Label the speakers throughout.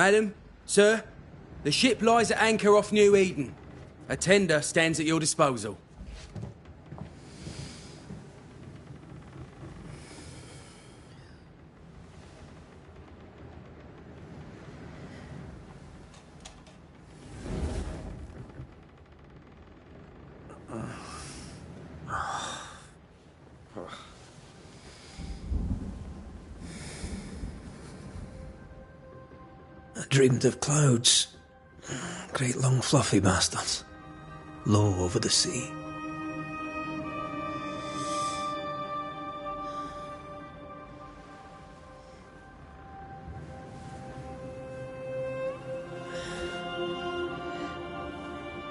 Speaker 1: Madam, sir, the ship lies at anchor off New Eden. A tender stands at your disposal.
Speaker 2: I dreamed of clouds. Great long fluffy bastards. Low over the sea.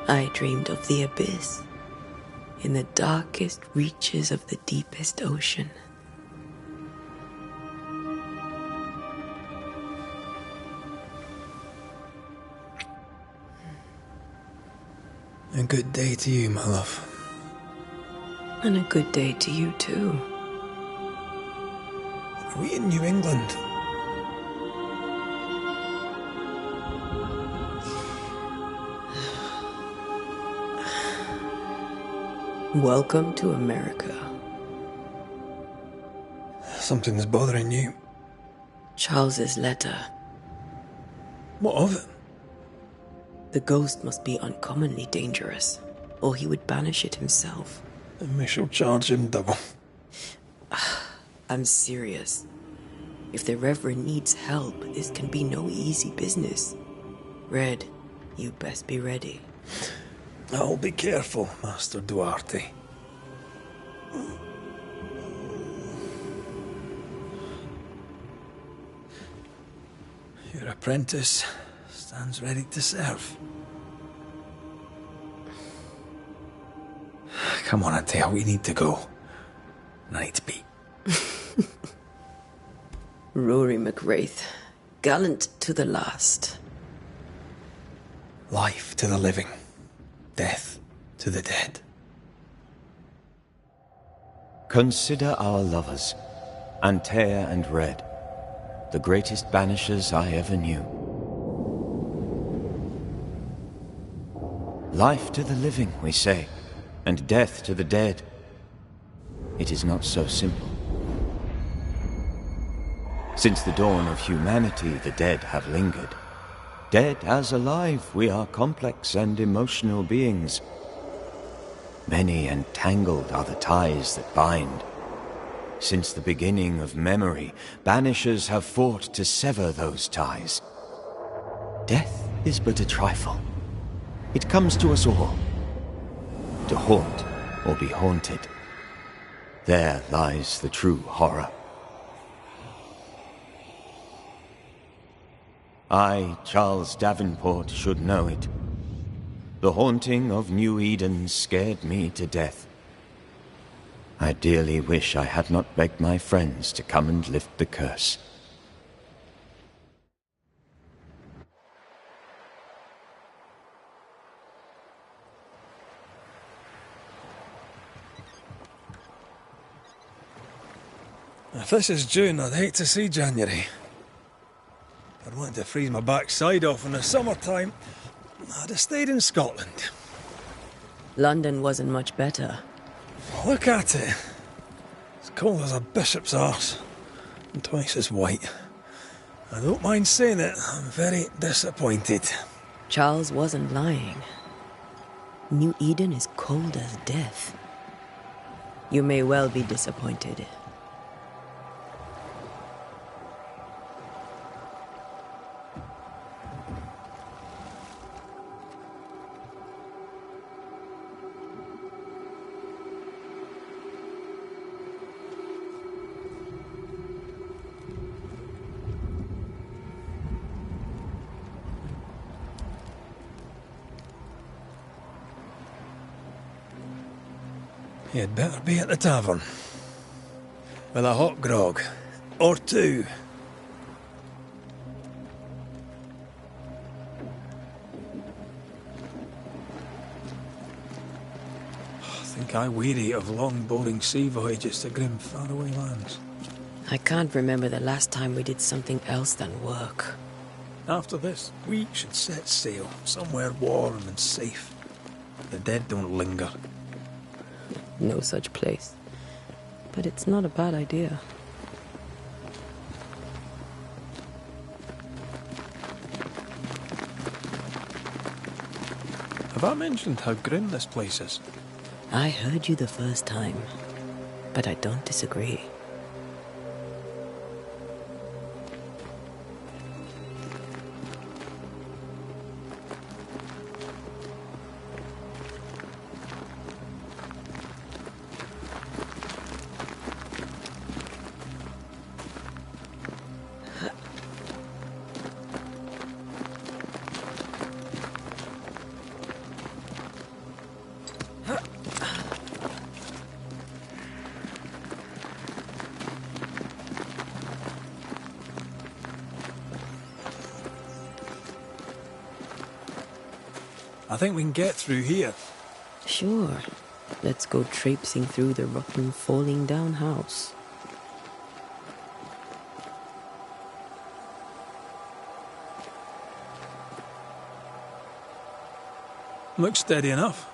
Speaker 3: I dreamed of the abyss, in the darkest reaches of the deepest ocean.
Speaker 2: A good day to you, my love.
Speaker 3: And a good day to you, too.
Speaker 2: Are we in New England?
Speaker 3: Welcome to America.
Speaker 2: Something's bothering you.
Speaker 3: Charles's letter.
Speaker 2: What of it?
Speaker 3: The ghost must be uncommonly dangerous, or he would banish it himself.
Speaker 2: And we shall charge him double.
Speaker 3: I'm serious. If the Reverend needs help, this can be no easy business. Red, you best be ready.
Speaker 2: I'll be careful, Master Duarte. Your apprentice stands ready to serve. Come on, Atea, we need to go. Night beat.
Speaker 3: Rory McWraith, gallant to the last.
Speaker 2: Life to the living, death to the dead.
Speaker 4: Consider our lovers, Antea and Red, the greatest banishers I ever knew. Life to the living, we say, and death to the dead. It is not so simple. Since the dawn of humanity, the dead have lingered. Dead as alive, we are complex and emotional beings. Many and tangled are the ties that bind. Since the beginning of memory, banishers have fought to sever those ties. Death is but a trifle. It comes to us all. To haunt or be haunted. There lies the true horror. I, Charles Davenport, should know it. The haunting of New Eden scared me to death. I dearly wish I had not begged my friends to come and lift the curse.
Speaker 2: If this is June, I'd hate to see January. I'd want to freeze my backside off in the summertime. I'd have stayed in Scotland.
Speaker 3: London wasn't much better.
Speaker 2: Look at it. It's cold as a bishop's arse. And twice as white. I don't mind saying it, I'm very disappointed.
Speaker 3: Charles wasn't lying. New Eden is cold as death. You may well be disappointed.
Speaker 2: You'd better be at the tavern. With a hot grog. Or two. I think I weary of long, boring sea voyages to grim, faraway lands.
Speaker 3: I can't remember the last time we did something else than work.
Speaker 2: After this, we should set sail somewhere warm and safe. The dead don't linger.
Speaker 3: No such place. But it's not a bad idea.
Speaker 2: Have I mentioned how grim this place is?
Speaker 3: I heard you the first time, but I don't disagree.
Speaker 2: I think we can get through here.
Speaker 3: Sure. Let's go traipsing through the rotten, falling down house.
Speaker 2: Looks steady enough.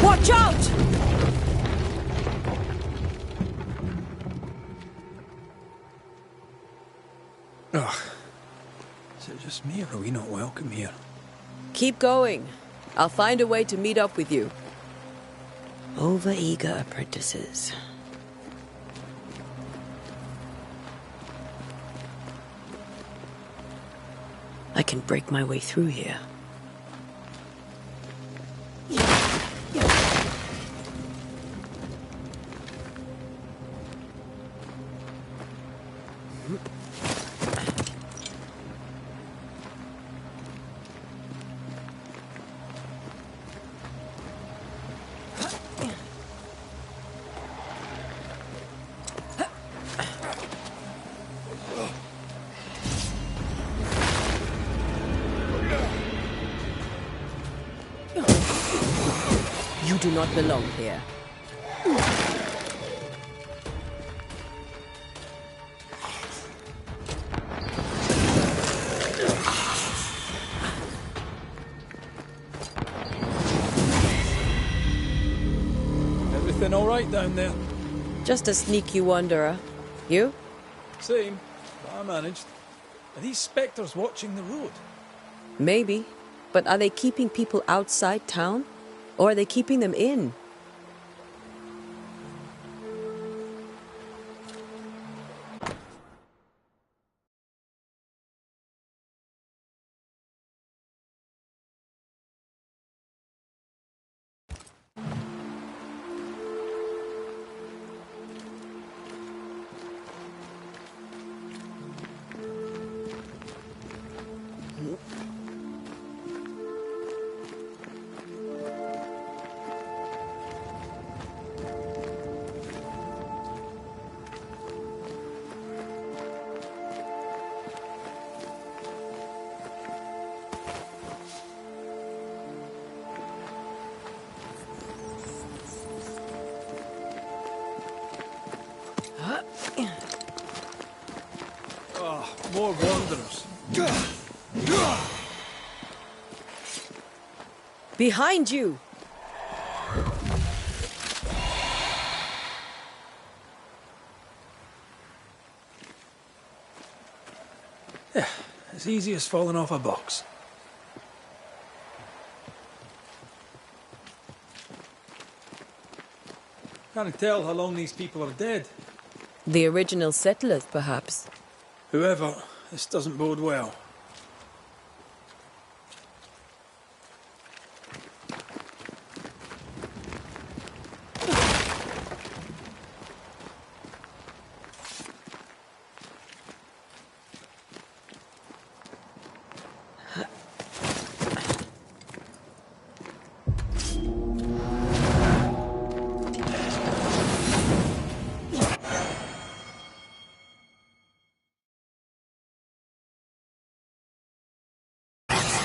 Speaker 3: Watch out!
Speaker 2: Ugh. Is it just me, or are we not welcome here?
Speaker 3: Keep going. I'll find a way to meet up with you. Over-eager apprentices. I can break my way through here. You do not belong here.
Speaker 2: Everything all right down there?
Speaker 3: Just a sneaky wanderer. You?
Speaker 2: Same, but I managed. Are these spectres watching the road?
Speaker 3: Maybe. But are they keeping people outside town? Or are they keeping them in?
Speaker 2: More wanderers.
Speaker 3: Behind you!
Speaker 2: Yeah, as easy as falling off a box. Can't tell how long these people are dead.
Speaker 3: The original settlers, perhaps.
Speaker 2: Whoever, this doesn't bode well.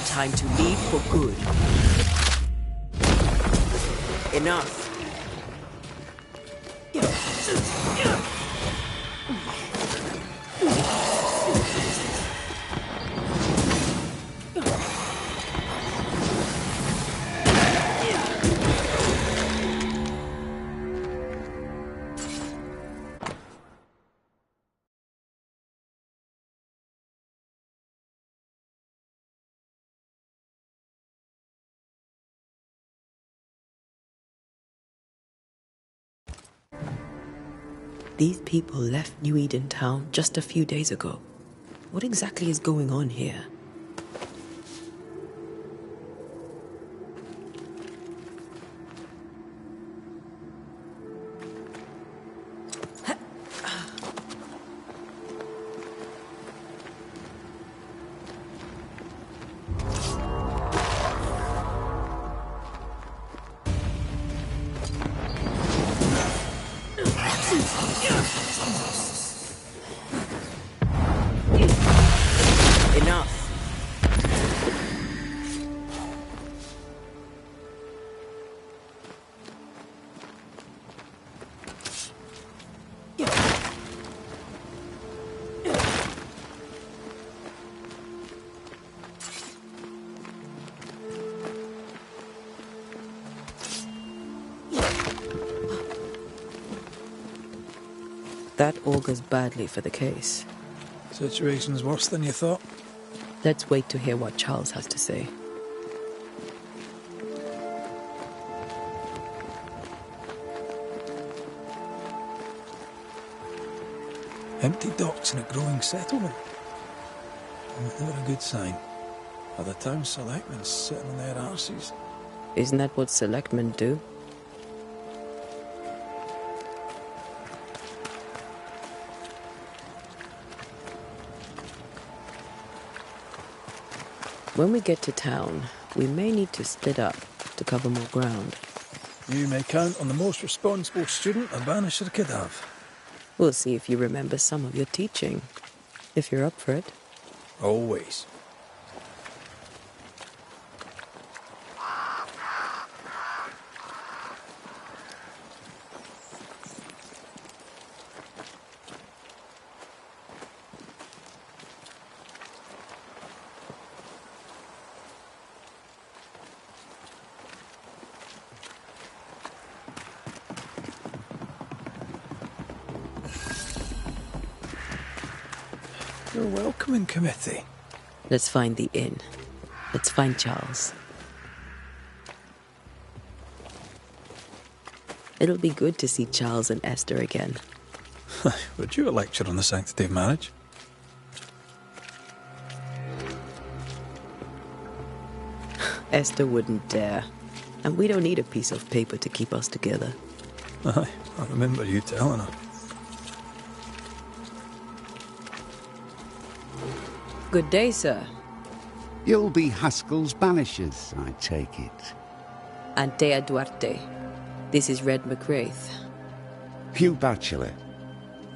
Speaker 3: Time to leave for good. Enough. These people left New Eden Town just a few days ago. What exactly is going on here? Enough. That augurs badly for the case.
Speaker 2: Situation's worse than you thought.
Speaker 3: Let's wait to hear what Charles has to say.
Speaker 2: Empty docks in a growing settlement. Never a good sign. Are the town selectmen sitting on their arses?
Speaker 3: Isn't that what selectmen do? When we get to town, we may need to split up to cover more ground.
Speaker 2: You may count on the most responsible student a Banisher could have.
Speaker 3: We'll see if you remember some of your teaching, if you're up for it.
Speaker 2: Always. Your welcoming committee.
Speaker 3: Let's find the inn. Let's find Charles. It'll be good to see Charles and Esther again.
Speaker 2: Would you a lecture on the sanctity of marriage?
Speaker 3: Esther wouldn't dare. And we don't need a piece of paper to keep us together.
Speaker 2: Aye, I remember you telling her.
Speaker 3: Good day, sir.
Speaker 5: You'll be Haskell's Banishers, I take it.
Speaker 3: Antea Duarte. This is Red McWraith.
Speaker 5: Hugh Batchelor.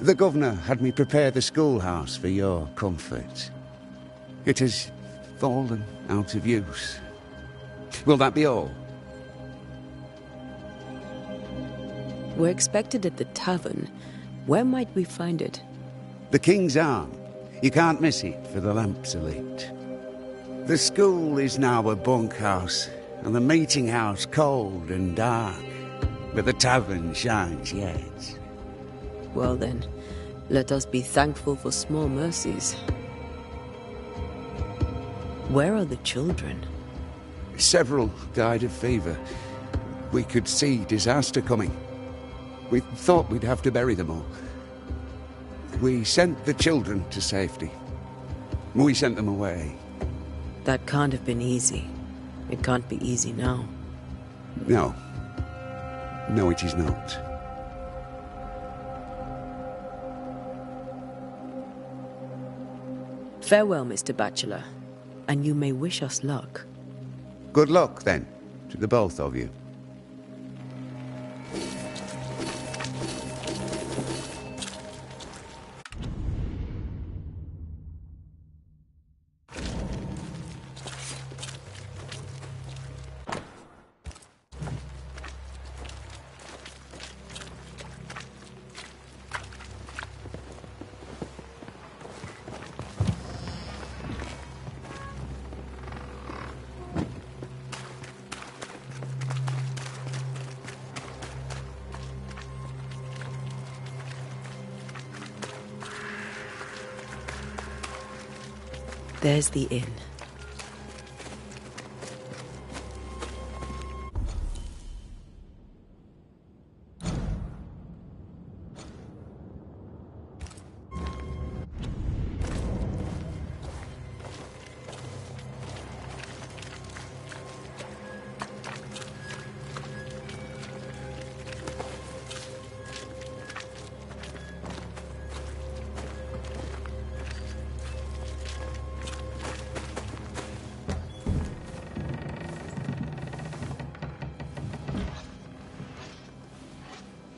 Speaker 5: The governor had me prepare the schoolhouse for your comfort. It has fallen out of use. Will that be all?
Speaker 3: We're expected at the tavern. Where might we find it?
Speaker 5: The King's Arm. You can't miss it for the lamps elite. The school is now a bunkhouse, and the meeting house cold and dark. But the tavern shines yet.
Speaker 3: Well then, let us be thankful for small mercies. Where are the children?
Speaker 5: Several died of fever. We could see disaster coming. We thought we'd have to bury them all. We sent the children to safety. We sent them away.
Speaker 3: That can't have been easy. It can't be easy now.
Speaker 5: No. No, it is not.
Speaker 3: Farewell, Mr. Batchelor, and you may wish us luck.
Speaker 5: Good luck, then, to the both of you.
Speaker 3: There's the inn.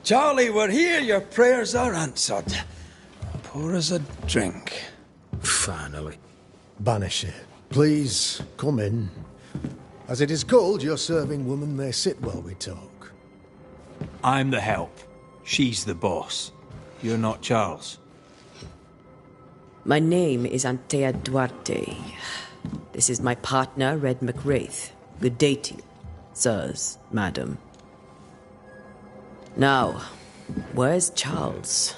Speaker 2: Charlie, we're here. Your prayers are answered. Pour us a drink.
Speaker 1: Finally.
Speaker 6: Banisher, please come in. As it is cold, your serving woman may sit while we talk.
Speaker 2: I'm the help. She's the boss. You're not Charles.
Speaker 3: My name is Antea Duarte. This is my partner, Red McWraith. Good day to you, sirs, madam. Now, where's Charles?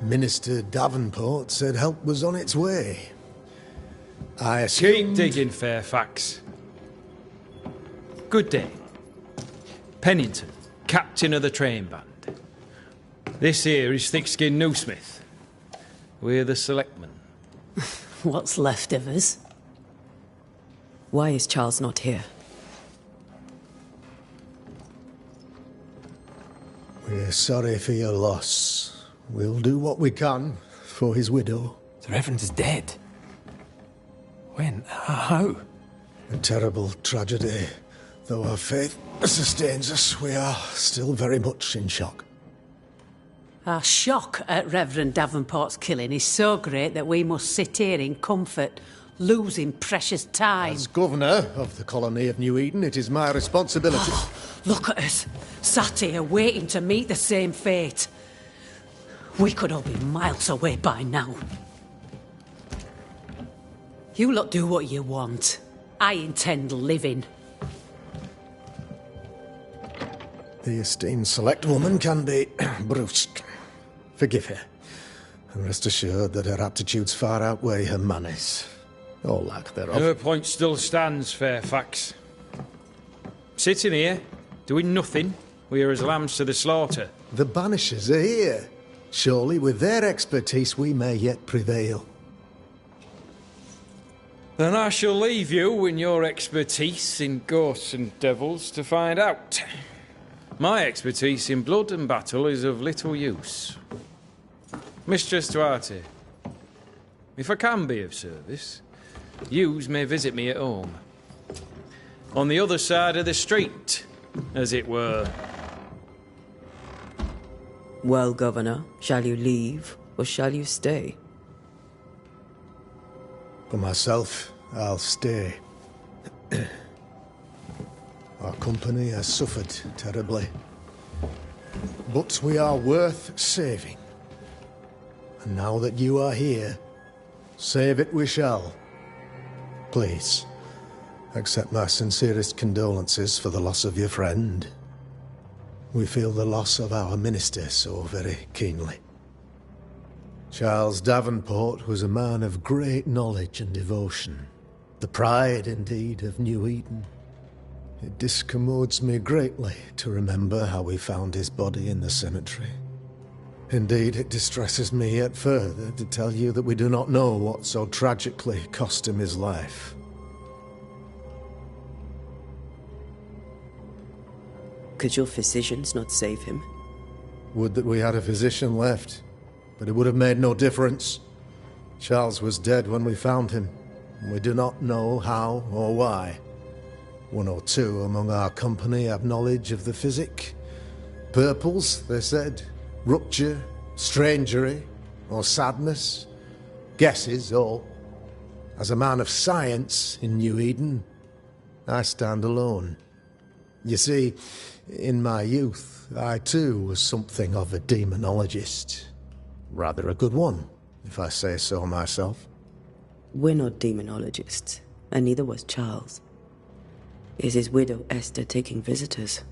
Speaker 6: Minister Davenport said help was on its way. I assumed...
Speaker 7: Keep digging, Fairfax. Good day. Pennington, captain of the train band. This here is thick-skinned Newsmith. We're the selectmen.
Speaker 3: What's left of us? Why is Charles not here?
Speaker 6: We're sorry for your loss. We'll do what we can for his widow.
Speaker 2: The Reverend is dead. When? How?
Speaker 6: A terrible tragedy. Though our faith sustains us, we are still very much in shock.
Speaker 8: Our shock at Reverend Davenport's killing is so great that we must sit here in comfort, losing precious time.
Speaker 6: As governor of the colony of New Eden, it is my responsibility...
Speaker 8: Look at us, sat here waiting to meet the same fate. We could all be miles away by now. You lot do what you want. I intend living.
Speaker 6: The esteemed select woman can be brusque. Forgive her. And rest assured that her aptitudes far outweigh her manners. Or lack thereof.
Speaker 7: Her point still stands, Fairfax. Sitting here, doing nothing, we're as lambs to the slaughter.
Speaker 6: The Banishers are here. Surely with their expertise we may yet prevail.
Speaker 7: Then I shall leave you and your expertise in ghosts and devils to find out. My expertise in blood and battle is of little use. Mistress Duarte, if I can be of service, yous may visit me at home. On the other side of the street, as it were.
Speaker 3: Well, Governor, shall you leave or shall you stay?
Speaker 6: For myself, I'll stay. Our company has suffered terribly. But we are worth saving. And now that you are here, save it we shall. Please, accept my sincerest condolences for the loss of your friend. We feel the loss of our minister so very keenly. Charles Davenport was a man of great knowledge and devotion. The pride, indeed, of New Eden. It discommodes me greatly to remember how we found his body in the cemetery. Indeed, it distresses me yet further to tell you that we do not know what so tragically cost him his life.
Speaker 3: Could your physicians not save him?
Speaker 6: Would that we had a physician left, but it would have made no difference. Charles was dead when we found him, and we do not know how or why. One or two among our company have knowledge of the physic. Purples, they said, rupture, strangery, or sadness. Guesses, all. As a man of science in New Eden, I stand alone. You see, in my youth, I too was something of a demonologist. Rather a good one, if I say so myself.
Speaker 3: We're not demonologists, and neither was Charles. Is his widow Esther taking visitors?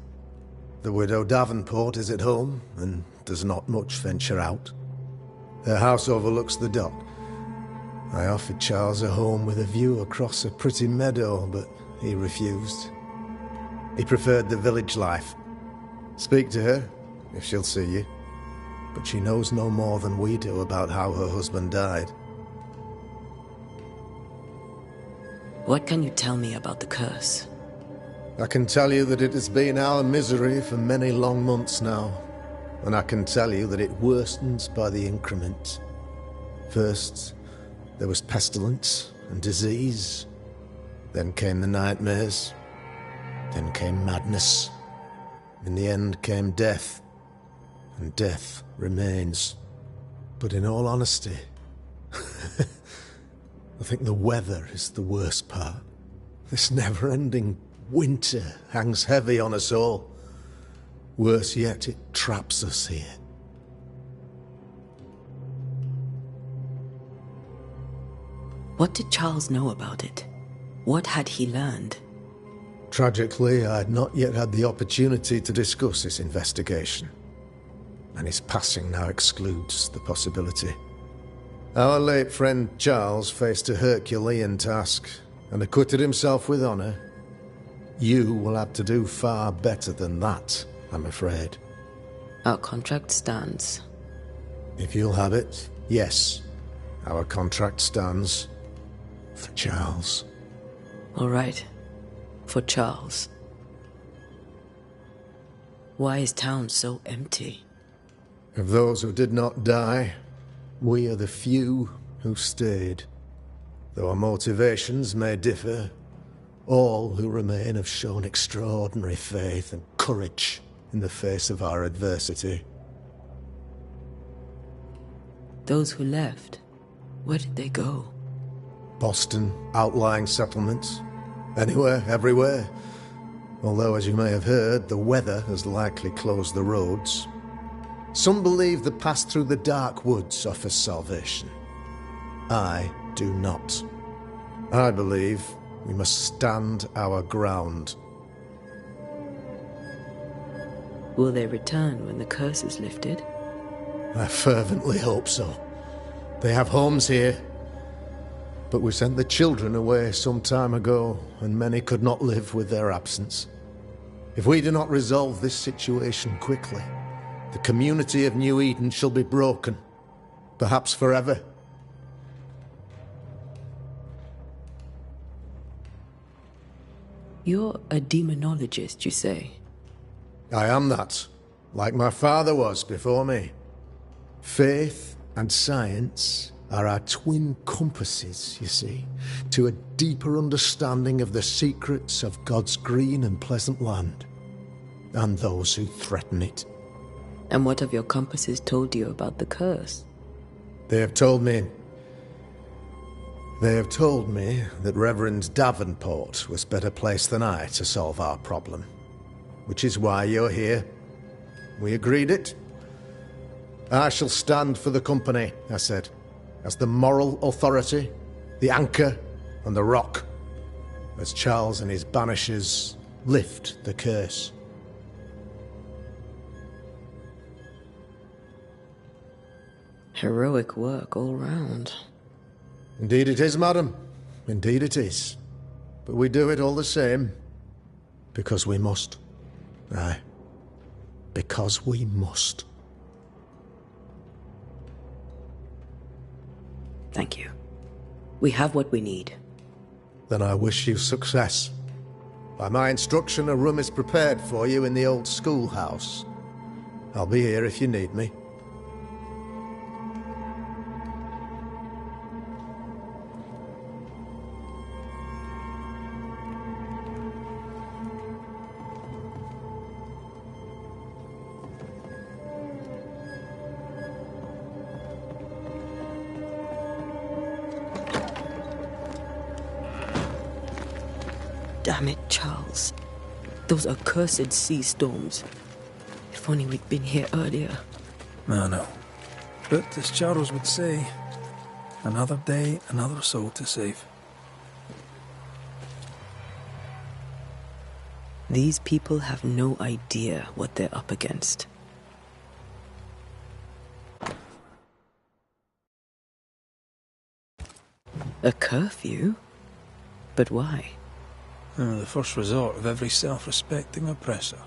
Speaker 6: The widow Davenport is at home, and does not much venture out. Her house overlooks the dock. I offered Charles a home with a view across a pretty meadow, but he refused. He preferred the village life. Speak to her, if she'll see you. But she knows no more than we do about how her husband died.
Speaker 3: What can you tell me about the curse?
Speaker 6: I can tell you that it has been our misery for many long months now. And I can tell you that it worsens by the increment. First, there was pestilence and disease. Then came the nightmares. Then came madness. In the end came death. And death remains. But in all honesty, I think the weather is the worst part. This never-ending winter hangs heavy on us all. Worse yet, it traps us here.
Speaker 3: What did Charles know about it? What had he learned?
Speaker 6: Tragically, I had not yet had the opportunity to discuss his investigation. And his passing now excludes the possibility. Our late friend Charles faced a Herculean task and acquitted himself with honor. You will have to do far better than that, I'm afraid.
Speaker 3: Our contract stands.
Speaker 6: If you'll have it, yes. Our contract stands. For Charles.
Speaker 3: All right. For Charles. Why is town so empty?
Speaker 6: Of those who did not die, we are the few who stayed. Though our motivations may differ, all who remain have shown extraordinary faith and courage in the face of our adversity.
Speaker 3: Those who left, where did they go?
Speaker 6: Boston, outlying settlements. Anywhere, everywhere. Although, as you may have heard, the weather has likely closed the roads. Some believe the path through the dark woods offers salvation. I do not. I believe we must stand our ground.
Speaker 3: Will they return when the curse is lifted?
Speaker 6: I fervently hope so. They have homes here. But we sent the children away some time ago, and many could not live with their absence. If we do not resolve this situation quickly, the community of New Eden shall be broken, perhaps forever.
Speaker 3: You're a demonologist, you say?
Speaker 6: I am that, like my father was before me. Faith and science are our twin compasses, you see, to a deeper understanding of the secrets of God's green and pleasant land, and those who threaten it.
Speaker 3: And what have your compasses told you about the curse?
Speaker 6: They have told me that Reverend Davenport was better placed than I to solve our problem. Which is why you're here. We agreed it. I shall stand for the company, I said, as the moral authority, the anchor, and the rock, as Charles and his Banishers lift the curse.
Speaker 3: Heroic work all round.
Speaker 6: Indeed it is, madam. Indeed it is. But we do it all the same. Because we must. Aye. Because we must.
Speaker 3: Thank you. We have what we need.
Speaker 6: Then I wish you success. By my instruction, a room is prepared for you in the old schoolhouse. I'll be here if you need me.
Speaker 3: Damn it, Charles. Those accursed sea storms. If only we'd been here earlier.
Speaker 2: I know. But as Charles would say, another day, another soul to save.
Speaker 3: These people have no idea what they're up against. A curfew? But why?
Speaker 2: The first resort of every self-respecting oppressor.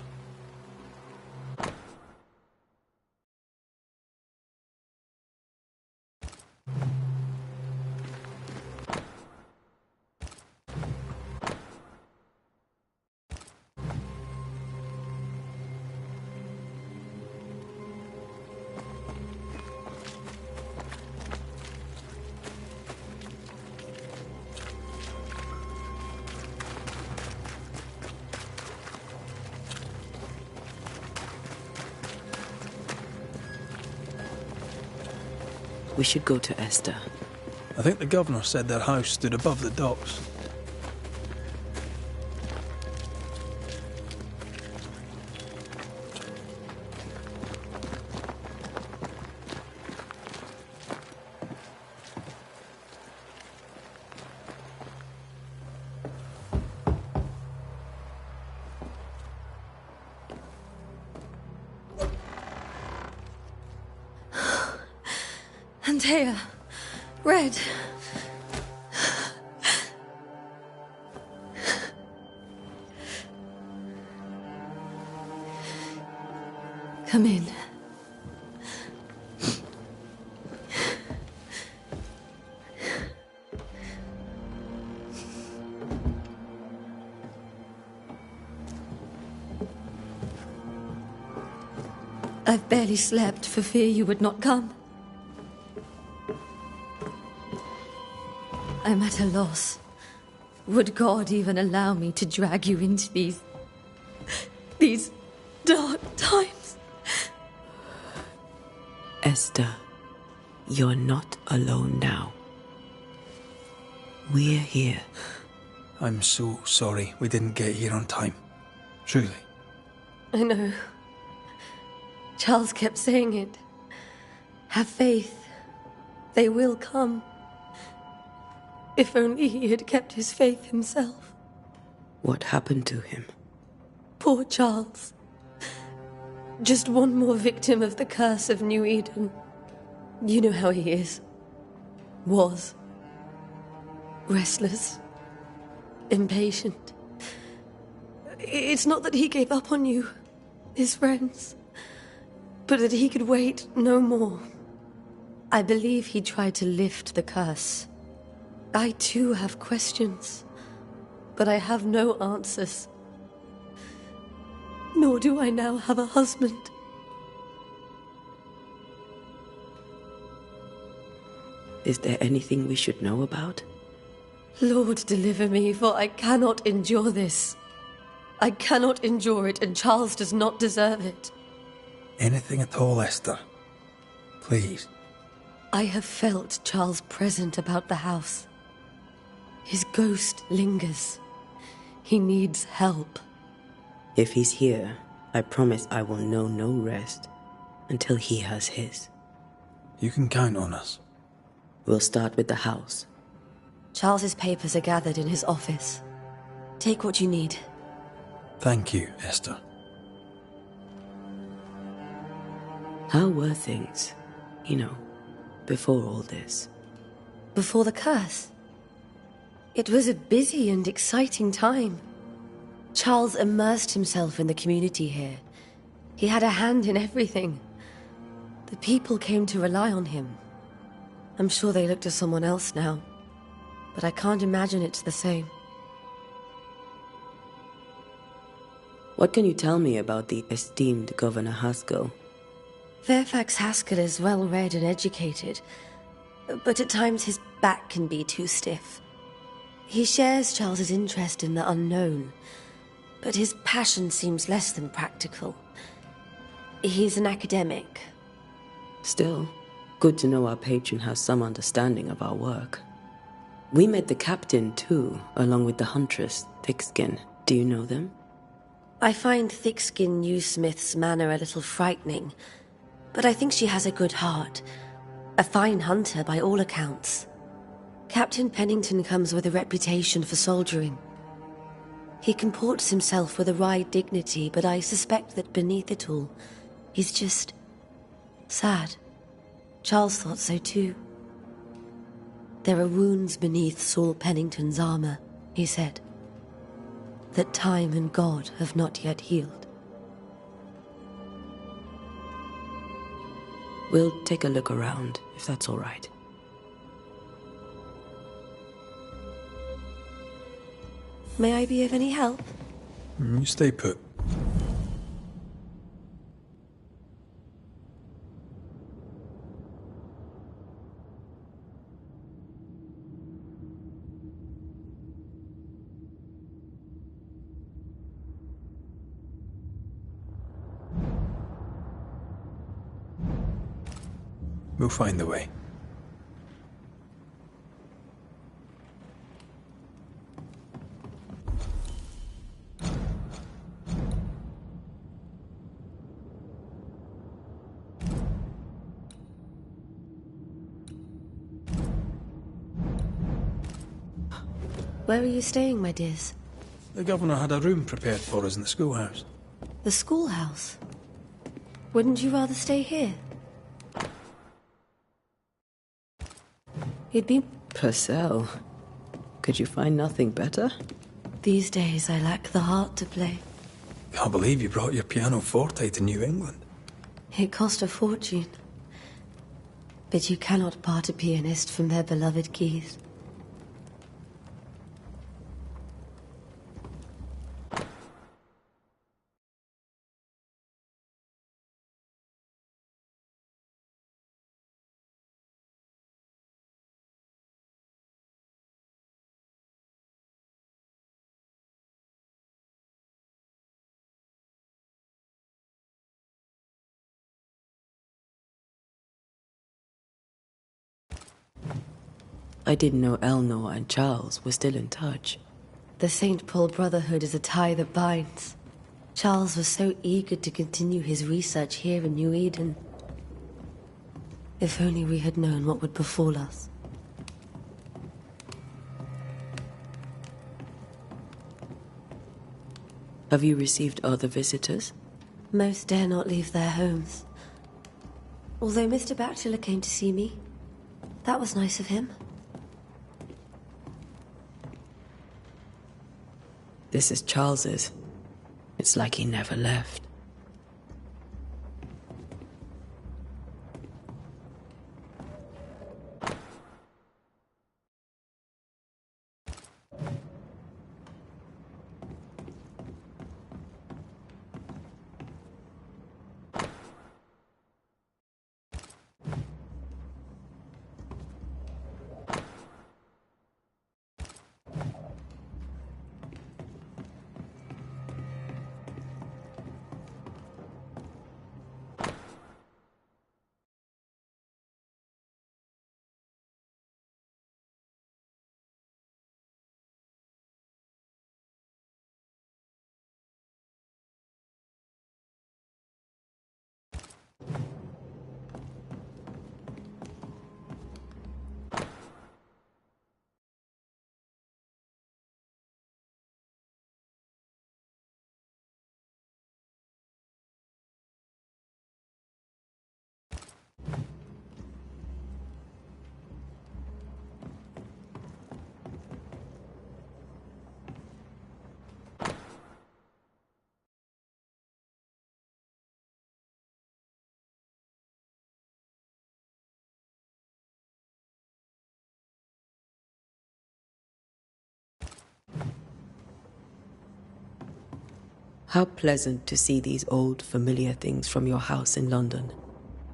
Speaker 3: We should go to Esther.
Speaker 2: I think the governor said their house stood above the docks.
Speaker 9: Antea, Red. Come in. I've barely slept for fear you would not come. I'm at a loss. Would God even allow me to drag you into these dark times?
Speaker 3: Esther, you're not alone now. We're here.
Speaker 2: I'm so sorry we didn't get here on time. Truly.
Speaker 9: I know. Charles kept saying it. Have faith. They will come. If only he had kept his faith himself.
Speaker 3: What happened to him?
Speaker 9: Poor Charles. Just one more victim of the curse of New Eden. You know how he is. Was. Restless. Impatient. It's not that he gave up on you, his friends, but that he could wait no more. I believe he tried to lift the curse. I too have questions, but I have no answers. Nor do I now have a husband.
Speaker 3: Is there anything we should know about?
Speaker 9: Lord, deliver me, for I cannot endure this. I cannot endure it, and Charles does not deserve it.
Speaker 2: Anything at all, Esther. Please.
Speaker 9: I have felt Charles present about the house. His ghost lingers. He needs help.
Speaker 3: If he's here, I promise I will know no rest until he has his.
Speaker 2: You can count on us.
Speaker 3: We'll start with the house.
Speaker 9: Charles's papers are gathered in his office. Take what you need.
Speaker 2: Thank you, Esther.
Speaker 3: How were things, before all this?
Speaker 9: Before the curse? It was a busy and exciting time. Charles immersed himself in the community here. He had a hand in everything. The people came to rely on him. I'm sure they look to someone else now, but I can't imagine it's the same.
Speaker 3: What can you tell me about the esteemed Governor Haskell?
Speaker 9: Fairfax Haskell is well read and educated, but at times his back can be too stiff. He shares Charles's interest in the unknown, but his passion seems less than practical. He's an academic.
Speaker 3: Still, good to know our patron has some understanding of our work. We met the captain, too, along with the huntress, Thickskin. Do you know them?
Speaker 9: I find Thickskin Newsmith's manner a little frightening, but I think she has a good heart. A fine hunter by all accounts. Captain Pennington comes with a reputation for soldiering. He comports himself with a wry dignity, but I suspect that beneath it all, he's just sad. Charles thought so too. There are wounds beneath Saul Pennington's armor, he said, that time and God have not yet healed.
Speaker 3: We'll take a look around, if that's all right.
Speaker 9: May I be of any help?
Speaker 2: You stay put. We'll find the way.
Speaker 9: Where are you staying, my dears?
Speaker 2: The governor had a room prepared for us in the schoolhouse.
Speaker 9: The schoolhouse? Wouldn't you rather stay here? You'd be...
Speaker 3: Purcell, could you find nothing better?
Speaker 9: These days I lack the heart to play.
Speaker 2: Can't believe you brought your pianoforte to New England.
Speaker 9: It cost a fortune. But you cannot part a pianist from their beloved keys.
Speaker 3: I didn't know Eleanor and Charles were still in touch.
Speaker 9: The St. Paul Brotherhood is a tie that binds. Charles was so eager to continue his research here in New Eden. If only we had known what would befall us.
Speaker 3: Have you received other visitors?
Speaker 9: Most dare not leave their homes. Although Mr. Bachelor came to see me. That was nice of him.
Speaker 3: This is Charles's. It's like he never left. How pleasant to see these old, familiar things from your house in London.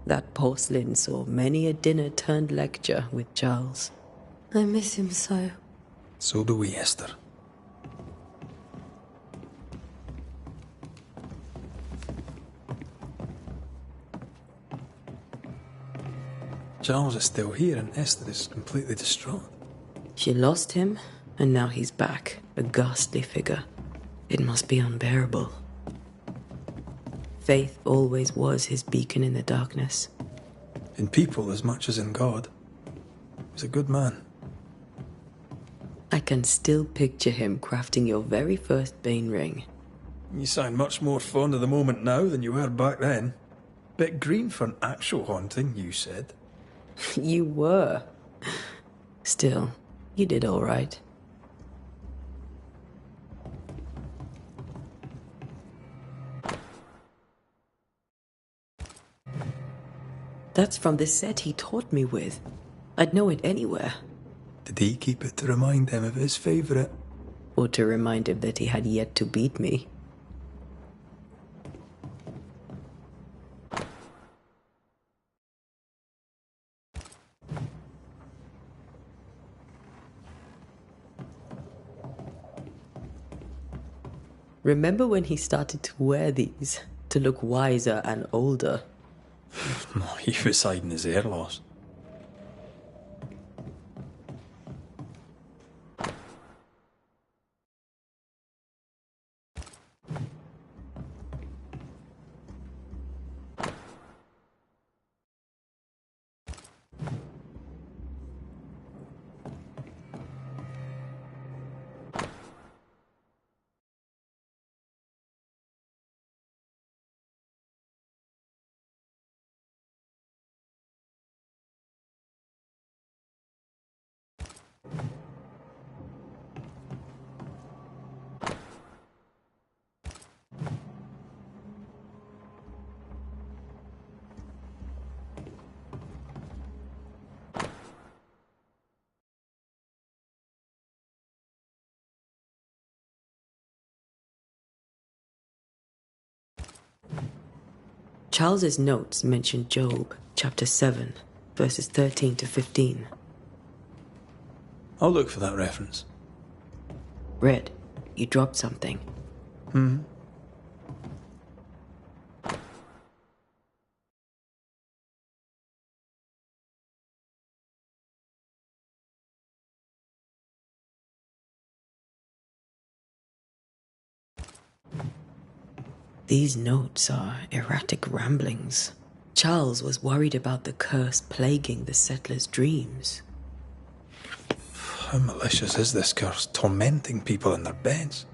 Speaker 3: That porcelain saw many a dinner-turned-lecture with Charles.
Speaker 9: I miss him so.
Speaker 2: So do we, Esther. Charles is still here and Esther is completely distraught.
Speaker 3: She lost him, and now he's back, a ghastly figure. It must be unbearable. Faith always was his beacon in the darkness.
Speaker 2: In people as much as in God. He's a good man.
Speaker 3: I can still picture him crafting your very first Bane ring.
Speaker 2: You sound much more fond of the moment now than you were back then. Bit green for an actual haunting, you said.
Speaker 3: You were. Still, you did all right. That's from the set he taught me with. I'd know it anywhere.
Speaker 2: Did he keep it to remind him of his favourite?
Speaker 3: Or to remind him that he had yet to beat me. Remember when he started to wear these to look wiser and older?
Speaker 2: He was hiding his hair loss.
Speaker 3: Charles's notes mention Job, chapter 7, verses 13 to 15.
Speaker 2: I'll look for that reference.
Speaker 3: Red, you dropped something. These notes are erratic ramblings. Charles was worried about the curse plaguing the settlers' dreams.
Speaker 2: How malicious is this curse, tormenting people in their beds?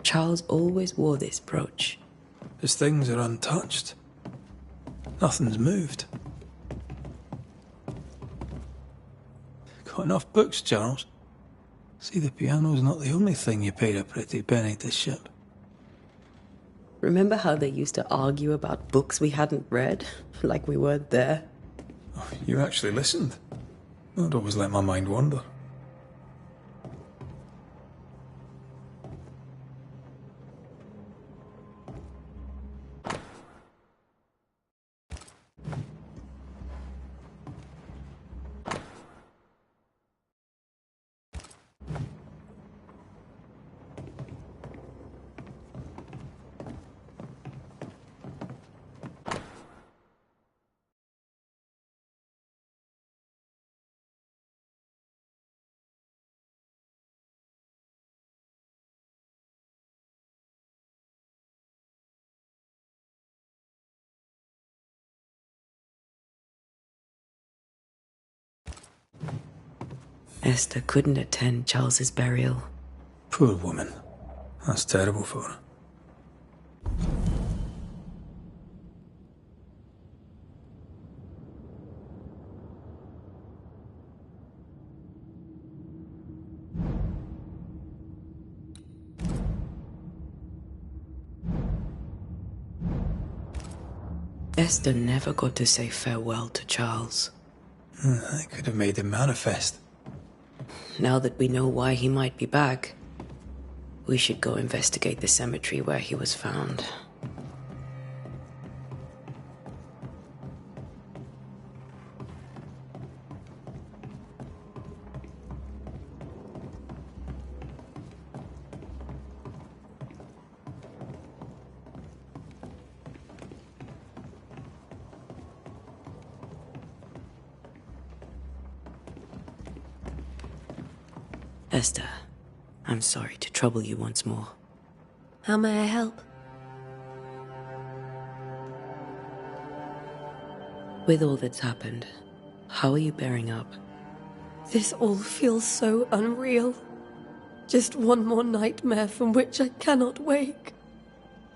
Speaker 3: Charles always wore this brooch.
Speaker 2: His things are untouched. Nothing's moved. Got enough books, Charles? See, the piano's not the only thing you paid a pretty penny to ship.
Speaker 3: Remember how they used to argue about books we hadn't read? Like we weren't there?
Speaker 2: Oh, you actually listened? I'd always let my mind wander.
Speaker 3: Esther couldn't attend Charles's burial.
Speaker 2: Poor woman. That's terrible for her.
Speaker 3: Esther never got to say farewell to Charles.
Speaker 2: I could have made him manifest.
Speaker 3: Now that we know why he might be back, we should go investigate the cemetery where he was found. Esther, I'm sorry to trouble you once more.
Speaker 9: How may I help?
Speaker 3: With all that's happened, how are you bearing up?
Speaker 9: This all feels so unreal. Just one more nightmare from which I cannot wake.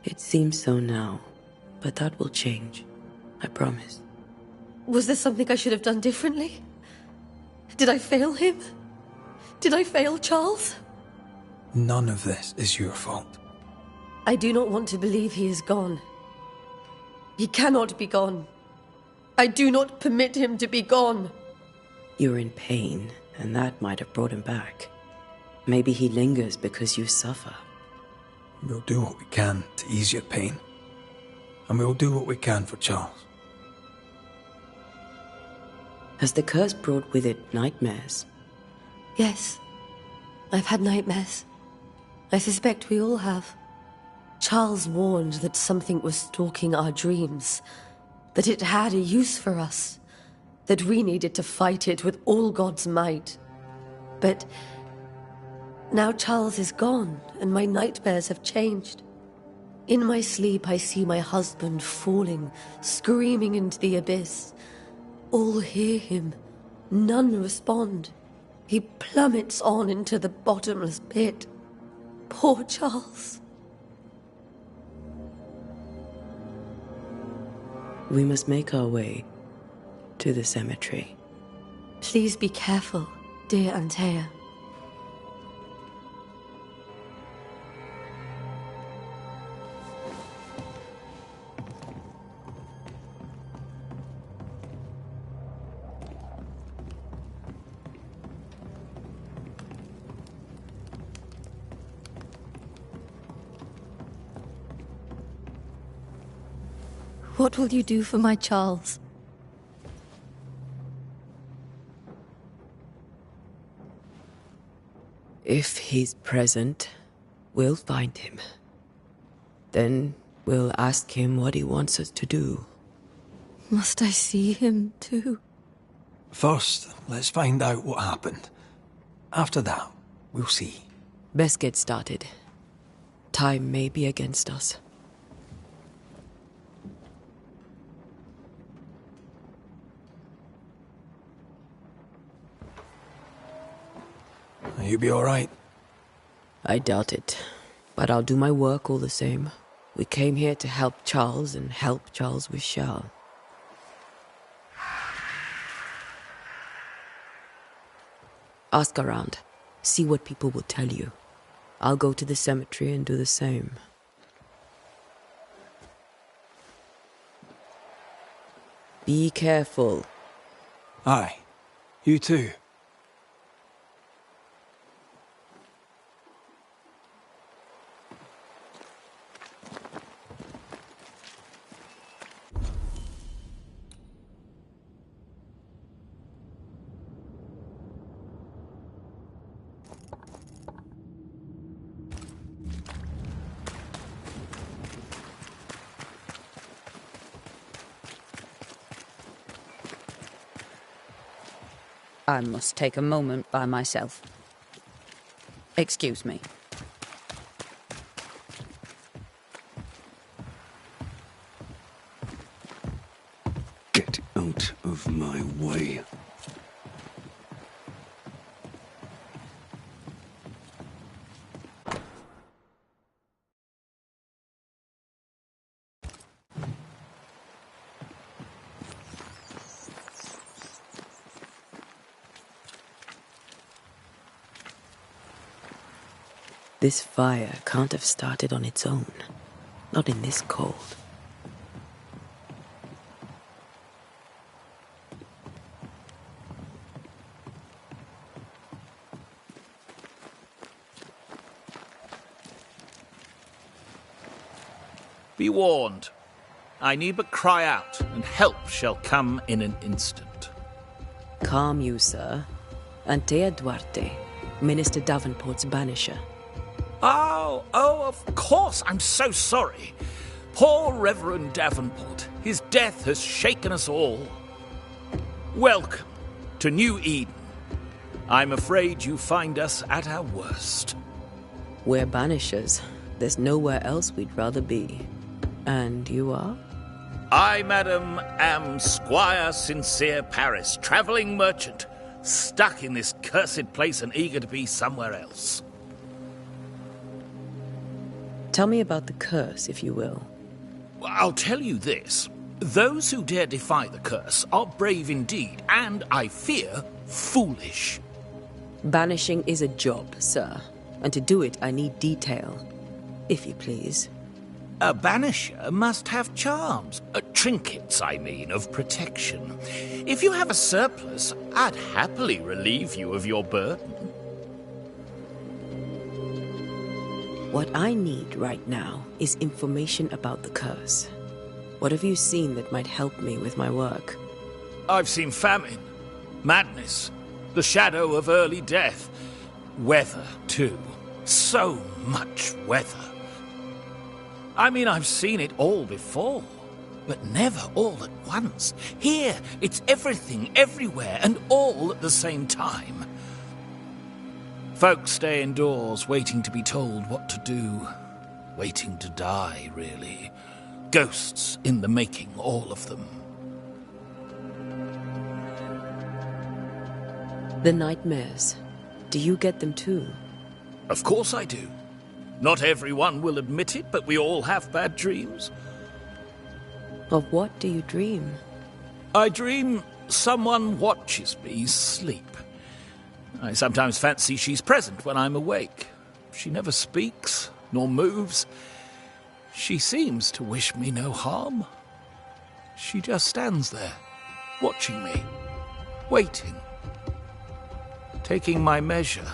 Speaker 3: It seems so now, but that will change. I promise.
Speaker 9: Was there something I should have done differently? Did I fail him? Did I fail Charles?
Speaker 2: None of this is your fault.
Speaker 9: I do not want to believe he is gone. He cannot be gone. I do not permit him to be gone.
Speaker 3: You're in pain, and that might have brought him back. Maybe he lingers because you suffer.
Speaker 2: We'll do what we can to ease your pain. And we'll do what we can for Charles.
Speaker 3: Has the curse brought with it nightmares?
Speaker 9: Yes. I've had nightmares. I suspect we all have. Charles warned that something was stalking our dreams, that it had a use for us, that we needed to fight it with all God's might. But now Charles is gone, and my nightmares have changed. In my sleep, I see my husband falling, screaming into the abyss. All hear him. None respond. He plummets on into the bottomless pit. Poor Charles.
Speaker 3: We must make our way to the cemetery.
Speaker 9: Please be careful, dear Antea.
Speaker 10: What will you do for my Charles?
Speaker 3: If he's present, we'll find him. Then we'll ask him what he wants us to do.
Speaker 10: Must I see him too?
Speaker 2: First, let's find out what happened. After that, we'll see.
Speaker 3: Best get started. Time may be against us.
Speaker 2: You be all right?
Speaker 3: I doubt it, but I'll do my work all the same. We came here to help Charles, and help Charles we shall. Ask around. See what people will tell you. I'll go to the cemetery and do the same. Be careful.
Speaker 2: Aye. You too.
Speaker 11: I must take a moment by myself. Excuse me.
Speaker 5: Get out of my way.
Speaker 3: This fire can't have started on its own. Not in this cold.
Speaker 12: Be warned. I need but cry out, and help shall come in an instant.
Speaker 3: Calm you, sir. Antea Duarte, Minister Davenport's banisher.
Speaker 12: Oh, of course. I'm so sorry. Poor Reverend Davenport. His death has shaken us all. Welcome to New Eden. I'm afraid you find us at our worst.
Speaker 3: We're banishers. There's nowhere else we'd rather be. And you are?
Speaker 12: I, madam, am Squire Sincere Paris, travelling merchant, stuck in this cursed place and eager to be somewhere else.
Speaker 3: Tell me about the curse, if you will.
Speaker 12: I'll tell you this. Those who dare defy the curse are brave indeed, and, I fear, foolish.
Speaker 3: Banishing is a job, sir. And to do it, I need detail. If you please.
Speaker 12: A banisher must have charms. Trinkets, I mean, of protection. If you have a surplus, I'd happily relieve you of your burden.
Speaker 3: What I need right now is information about the curse. What have you seen that might help me with my work?
Speaker 12: I've seen famine, madness, the shadow of early death. Weather, too. So much weather. I mean, I've seen it all before, but never all at once. Here, it's everything, everywhere, and all at the same time. Folks stay indoors, waiting to be told what to do. Waiting to die, really. Ghosts in the making, all of them.
Speaker 3: The nightmares. Do you get them too?
Speaker 12: Of course I do. Not everyone will admit it, but we all have bad dreams.
Speaker 3: Of what do you dream?
Speaker 12: I dream someone watches me sleep. I sometimes fancy she's present when I'm awake. She never speaks, nor moves. She seems to wish me no harm. She just stands there, watching me, waiting, taking my measure.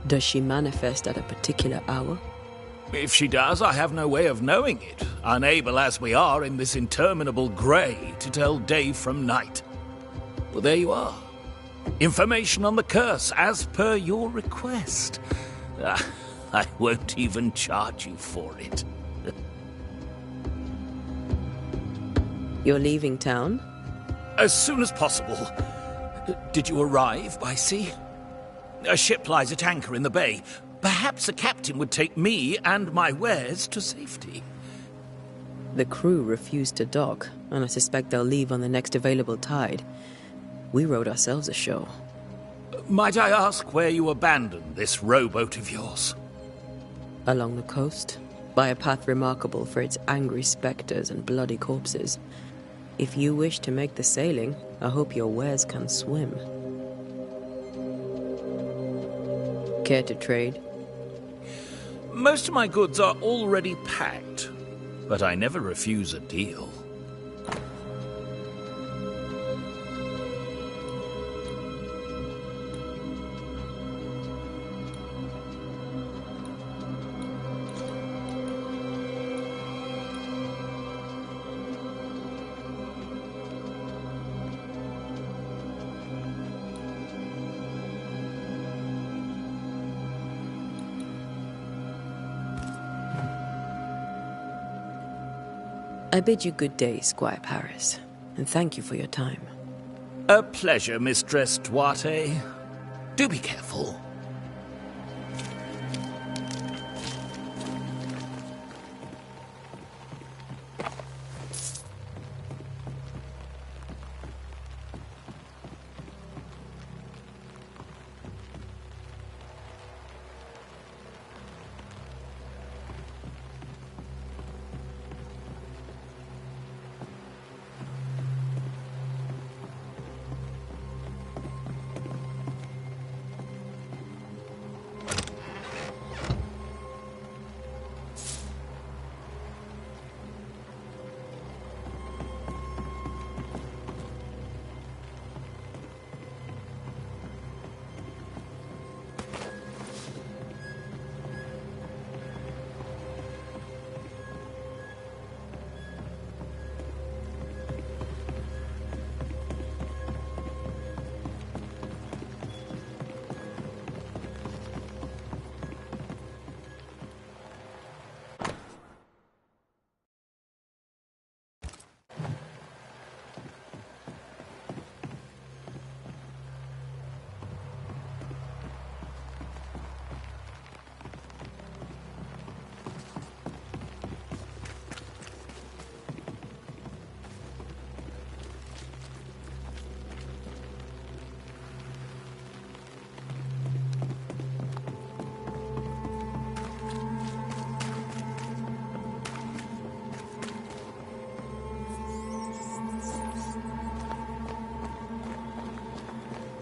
Speaker 3: Does she manifest at a particular hour?
Speaker 12: If she does, I have no way of knowing it, unable as we are in this interminable grey to tell day from night. Well, there you are. Information on the curse, as per your request. I won't even charge you for it.
Speaker 3: You're leaving town?
Speaker 12: As soon as possible. Did you arrive by sea? A ship lies at anchor in the bay. Perhaps a captain would take me and my wares to safety.
Speaker 3: The crew refused to dock, and I suspect they'll leave on the next available tide. We rode ourselves ashore.
Speaker 12: Might I ask where you abandoned this rowboat of yours?
Speaker 3: Along the coast, by a path remarkable for its angry spectres and bloody corpses. If you wish to make the sailing, I hope your wares can swim. Care to trade?
Speaker 12: Most of my goods are already packed, but I never refuse a deal.
Speaker 3: I bid you good day, Squire Paris, and thank you for your time.
Speaker 12: A pleasure, Mistress Duarte. Do be careful.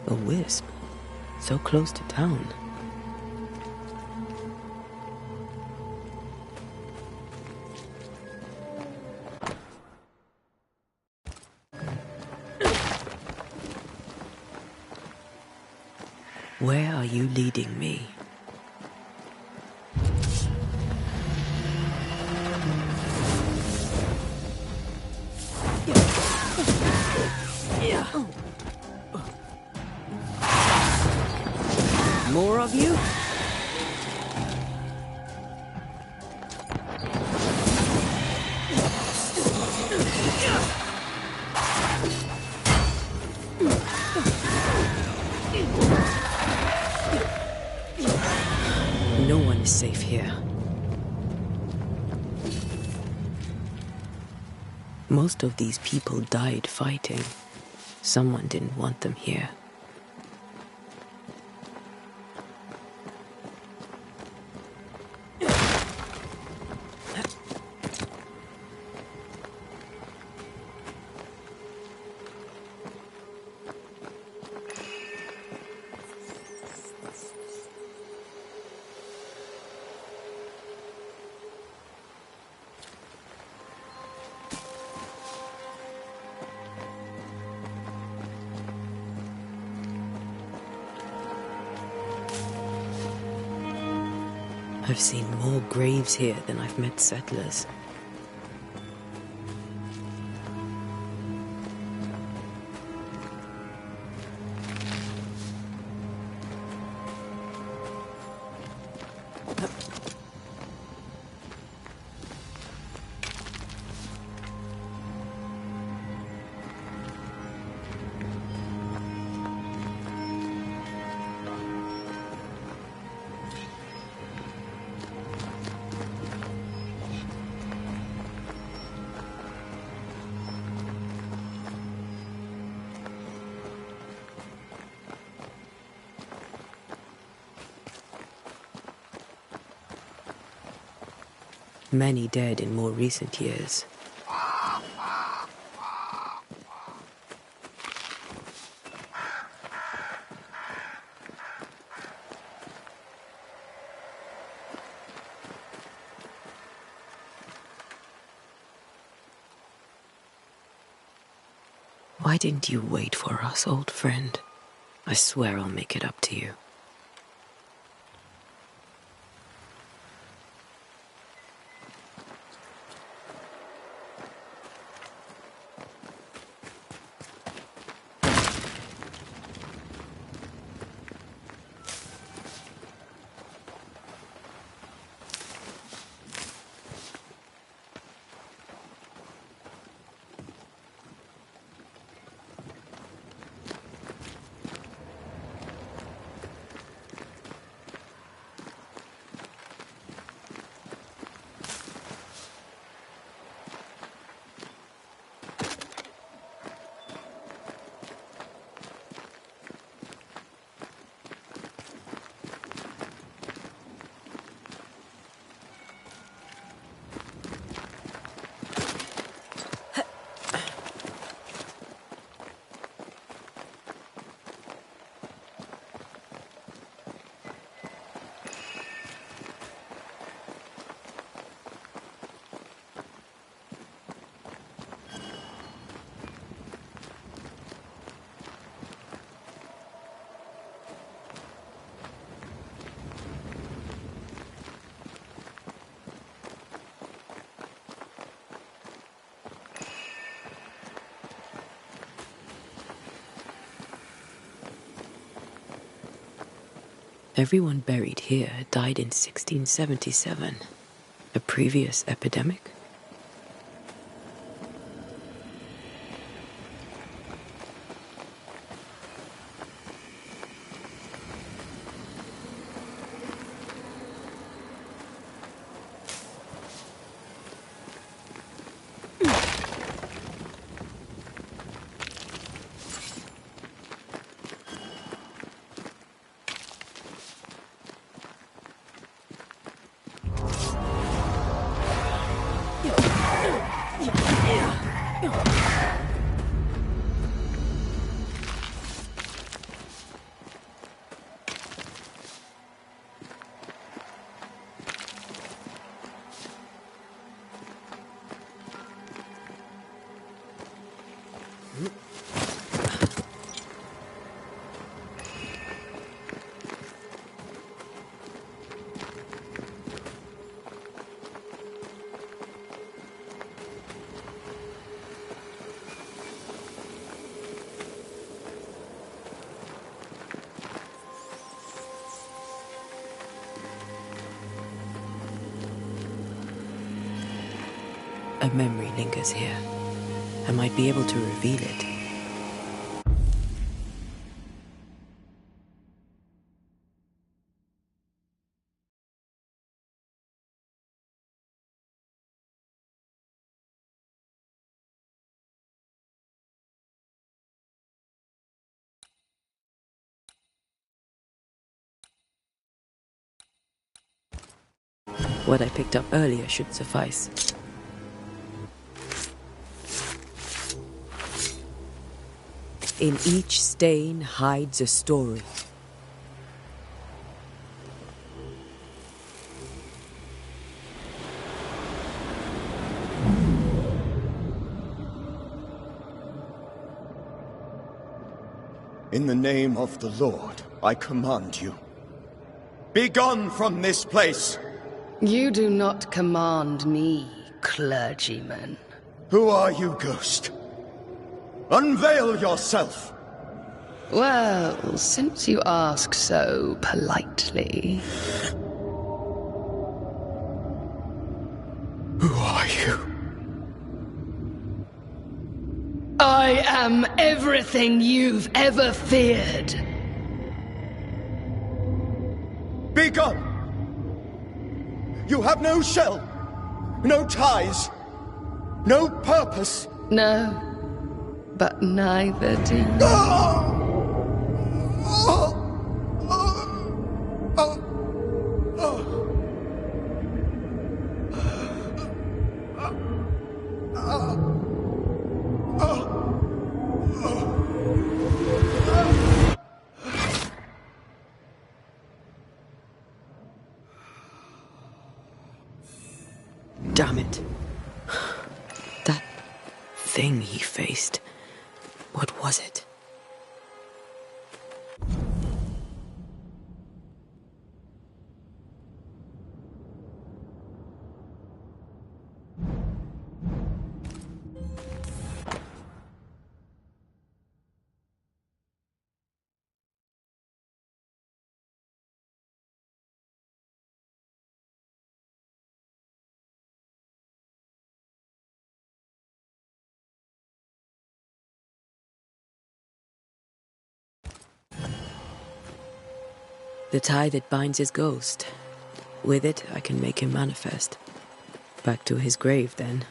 Speaker 3: A wisp, so close to town. Where are you leading me?
Speaker 11: More of you?
Speaker 3: No one is safe here. Most of these people died fighting. Someone didn't want them here. I've seen more graves here than I've met settlers. Many dead in more recent years. Why didn't you wait for us, old friend? I swear I'll make it up to you. Everyone buried here died in 1677. A previous epidemic? A memory lingers here. I might be able to reveal it. What I picked up earlier should suffice. In each stain hides a story.
Speaker 4: In the name of the Lord, I command you. Be gone from this place!
Speaker 13: You do not command me, clergyman.
Speaker 4: Who are you, ghost? Unveil yourself!
Speaker 13: Well, since you ask so politely...
Speaker 4: Who are you?
Speaker 13: I am everything you've ever feared.
Speaker 4: Be gone! You have no shell, no ties, no purpose.
Speaker 13: No, but neither do you.
Speaker 3: Damn it. That thing he faced. What was it? The tie that binds his ghost. With it, I can make him manifest. Back to his grave, then.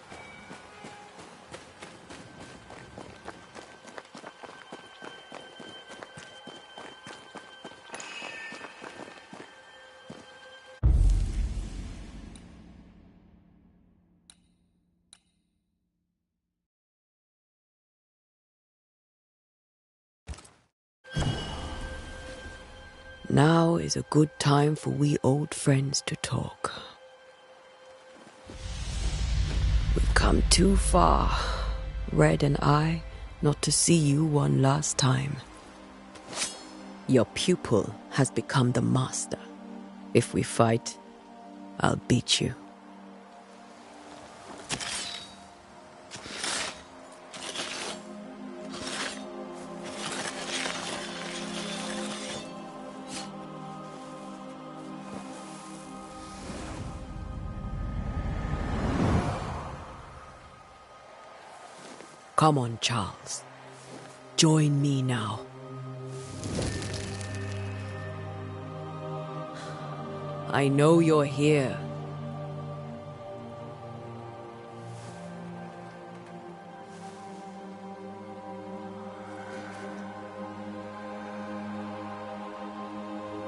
Speaker 3: Now is a good time for we old friends to talk. We've come too far, Red and I, not to see you one last time. Your pupil has become the master. If we fight, I'll beat you. Come on, Charles. Join me now. I know you're here.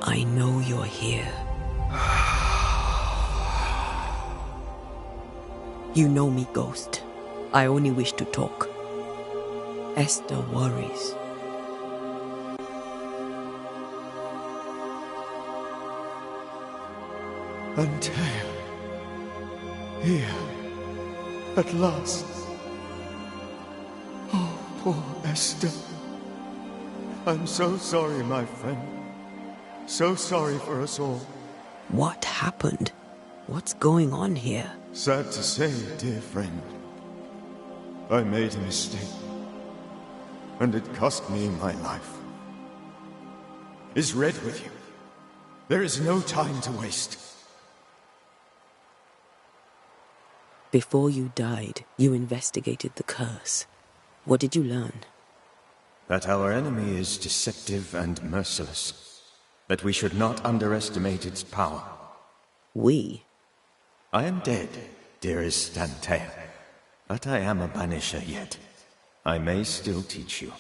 Speaker 3: I know you're here. You know me, Ghost. I only wish to talk. Esther worries.
Speaker 4: Antea. Here. At last. Oh, poor Esther. I'm so sorry, my friend. So sorry for us all.
Speaker 3: What happened? What's going on here?
Speaker 4: Sad to say, dear friend. I made a mistake. And it cost me my life. Is Red with you? There is no time to waste.
Speaker 3: Before you died, you investigated the curse. What did you learn?
Speaker 4: That our enemy is deceptive and merciless. That we should not underestimate its power.
Speaker 3: We?
Speaker 4: I am dead, dearest Antea. But I am a Banisher yet. I may still teach you.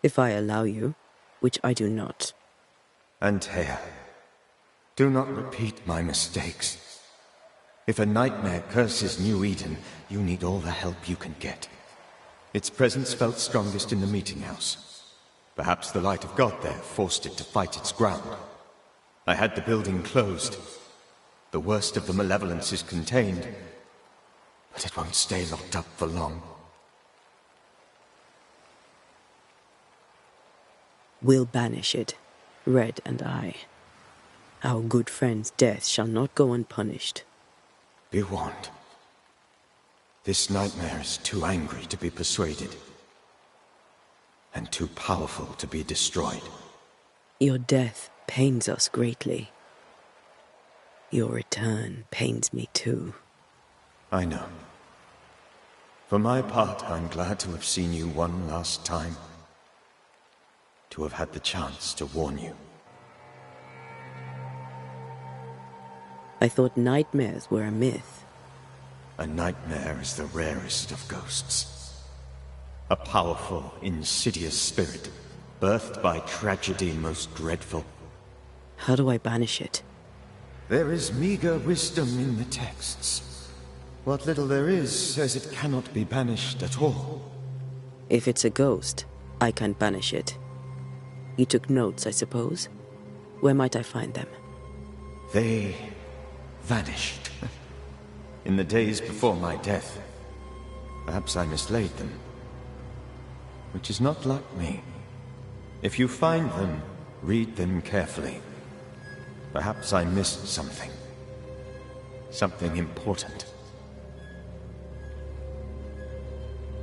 Speaker 3: If I allow you, which I do not.
Speaker 4: Antea, do not repeat my mistakes. If a nightmare curses New Eden, you need all the help you can get. Its presence felt strongest in the meeting house. Perhaps the light of God there forced it to fight its ground. I had the building closed. The worst of the malevolence is contained, but it won't stay locked up for long.
Speaker 3: We'll banish it, Red and I. Our good friend's death shall not go unpunished.
Speaker 4: Be warned. This nightmare is too angry to be persuaded, and too powerful to be destroyed.
Speaker 3: Your death pains us greatly. Your return pains me too.
Speaker 4: I know. For my part, I'm glad to have seen you one last time. To have had the chance to warn you.
Speaker 3: I thought nightmares were a myth.
Speaker 4: A nightmare is the rarest of ghosts. A powerful, insidious spirit, birthed by tragedy most dreadful.
Speaker 3: How do I banish it?
Speaker 4: There is meager wisdom in the texts. What little there is says it cannot be banished at all.
Speaker 3: If it's a ghost, I can't banish it. You took notes, I suppose? Where might I find them?
Speaker 4: They vanished. In the days before my death. Perhaps I mislaid them. Which is not like me. If you find them, read them carefully. Perhaps I missed something. Something important.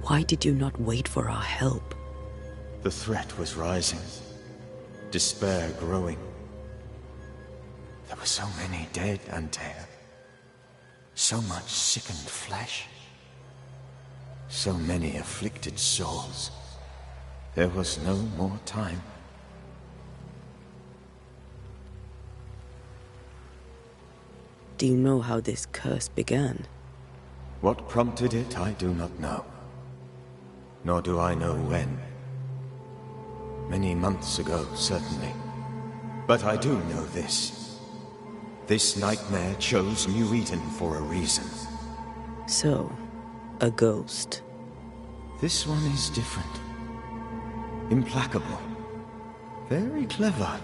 Speaker 3: Why did you not wait for our help?
Speaker 4: The threat was rising. Despair growing. There were so many dead, Antea. So much sickened flesh. So many afflicted souls. There was no more time.
Speaker 3: Do you know how this curse began?
Speaker 4: What prompted it, I do not know. Nor do I know when. Many months ago, certainly. But I do know this. This nightmare chose New Eden for a reason.
Speaker 3: So, a ghost.
Speaker 4: This one is different. Implacable. Very clever.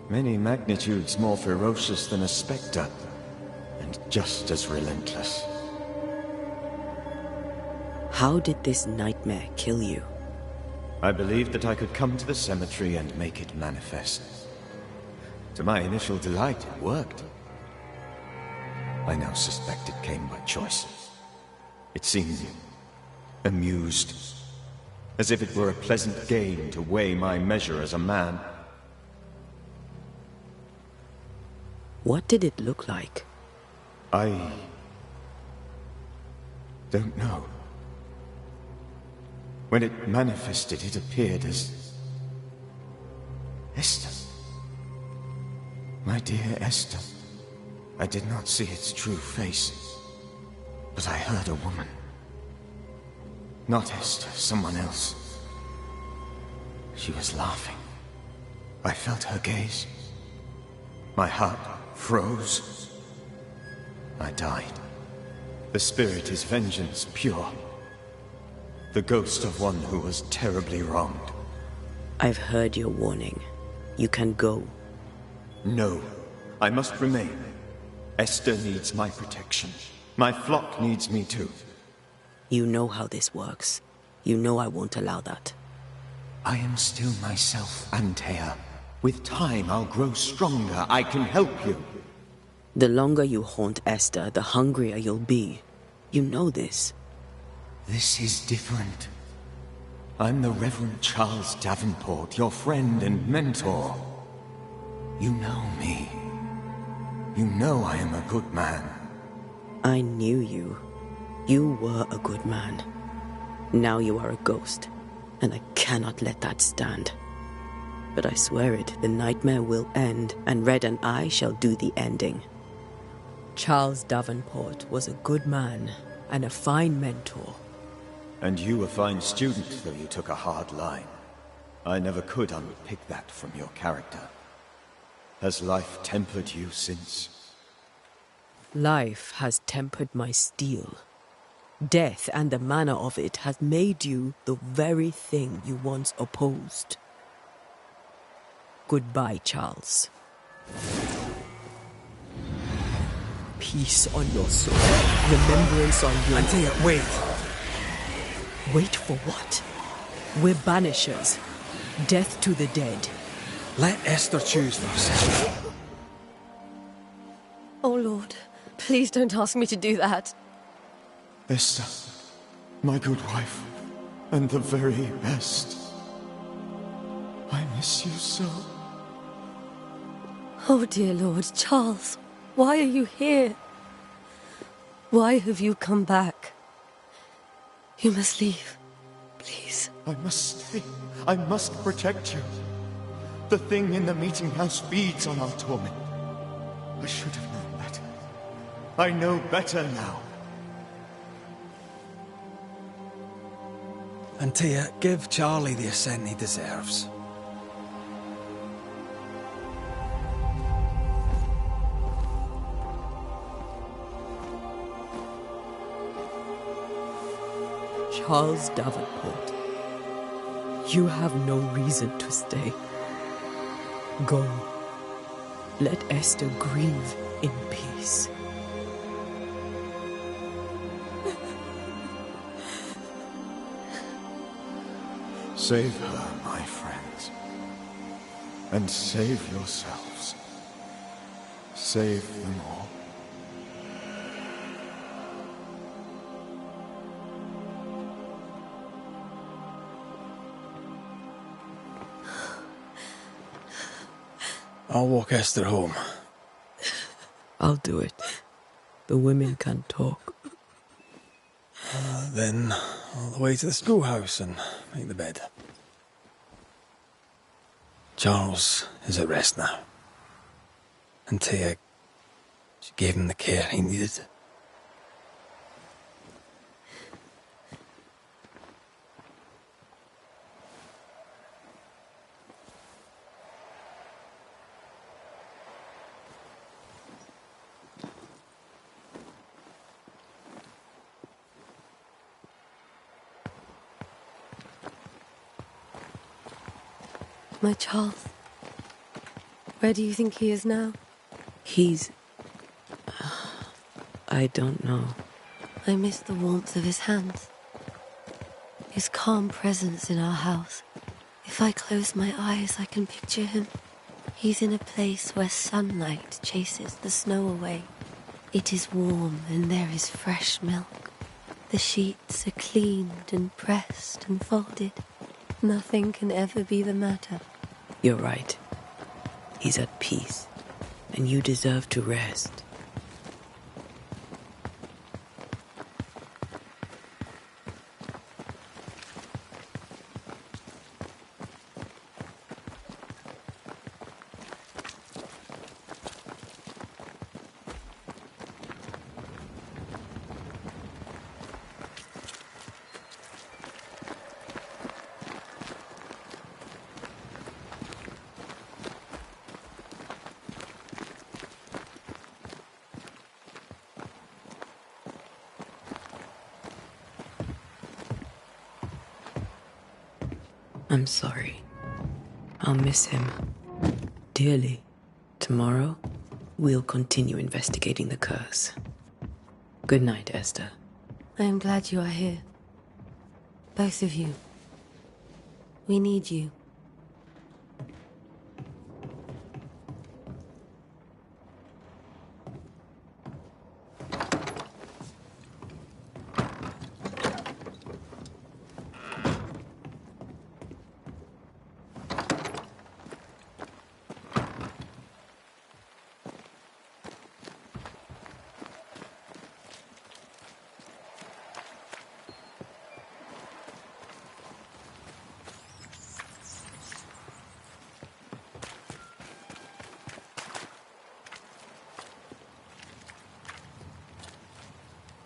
Speaker 4: Many magnitudes more ferocious than a spectre, and just as relentless.
Speaker 3: How did this nightmare kill you?
Speaker 4: I believed that I could come to the cemetery and make it manifest. To my initial delight, it worked. I now suspect it came by choice. It seemed amused, as if it were a pleasant game to weigh my measure as a man.
Speaker 3: What did it look like?
Speaker 4: I don't know. When it manifested, it appeared as Esther. My dear Esther. I did not see its true face, but I heard a woman. Not Esther, someone else. She was laughing. I felt her gaze. My heart froze. I died. The spirit is vengeance pure. The ghost of one who was terribly wronged.
Speaker 3: I've heard your warning. You can go.
Speaker 4: No, I must remain. Esther needs my protection. My flock needs me too.
Speaker 3: You know how this works. You know I won't allow that.
Speaker 4: I am still myself, Antea. With time, I'll grow stronger. I can help you.
Speaker 3: The longer you haunt Esther, the hungrier you'll be. You know this.
Speaker 4: This is different. I'm the Reverend Charles Davenport, your friend and mentor. You know me. You know I am a good man.
Speaker 3: I knew you. You were a good man. Now you are a ghost, and I cannot let that stand. But I swear it, the nightmare will end, and Red and I shall do the ending. Charles Davenport was a good man and a fine mentor.
Speaker 4: And you a fine student, though you took a hard line. I never could unpick that from your character. Has life tempered you since?
Speaker 3: Life has tempered my steel. Death and the manner of it has made you the very thing you once opposed. Goodbye, Charles. Peace on your soul. Remembrance on your...
Speaker 2: Antea, wait.
Speaker 3: Wait for what? We're banishers. Death to the dead.
Speaker 2: Let Esther choose first.
Speaker 10: Oh, Lord, please don't ask me to do that.
Speaker 4: Esther, my good wife, and the very best. I miss you so.
Speaker 10: Oh, dear Lord, Charles, why are you here? Why have you come back? You must leave, please.
Speaker 4: I must stay. I must protect you. The thing in the meeting house feeds on our torment. I should have known better. I know better now.
Speaker 2: Antea, give Charlie the ascent he deserves.
Speaker 3: Charles Davenport, you have no reason to stay. Go. Let Esther grieve in peace.
Speaker 4: Save her, my friends. And save yourselves. Save them all.
Speaker 2: I'll walk Esther home.
Speaker 3: I'll do it. The women can talk.
Speaker 2: Then all the way to the schoolhouse and make the bed. Charles is at rest now. Antea, she gave him the care he needed.
Speaker 10: My Charles. Where do you think he is now?
Speaker 3: He's... I don't know.
Speaker 10: I miss the warmth of his hands. His calm presence in our house. If I close my eyes, I can picture him. He's in a place where sunlight chases the snow away. It is warm and there is fresh milk. The sheets are cleaned and pressed and folded. Nothing can ever be the matter.
Speaker 3: You're right. He's at peace, and you deserve to rest. I'm sorry. I'll miss him dearly. Tomorrow, we'll continue investigating the curse. Good night, Esther.
Speaker 10: I am glad you are here. Both of you. We need you.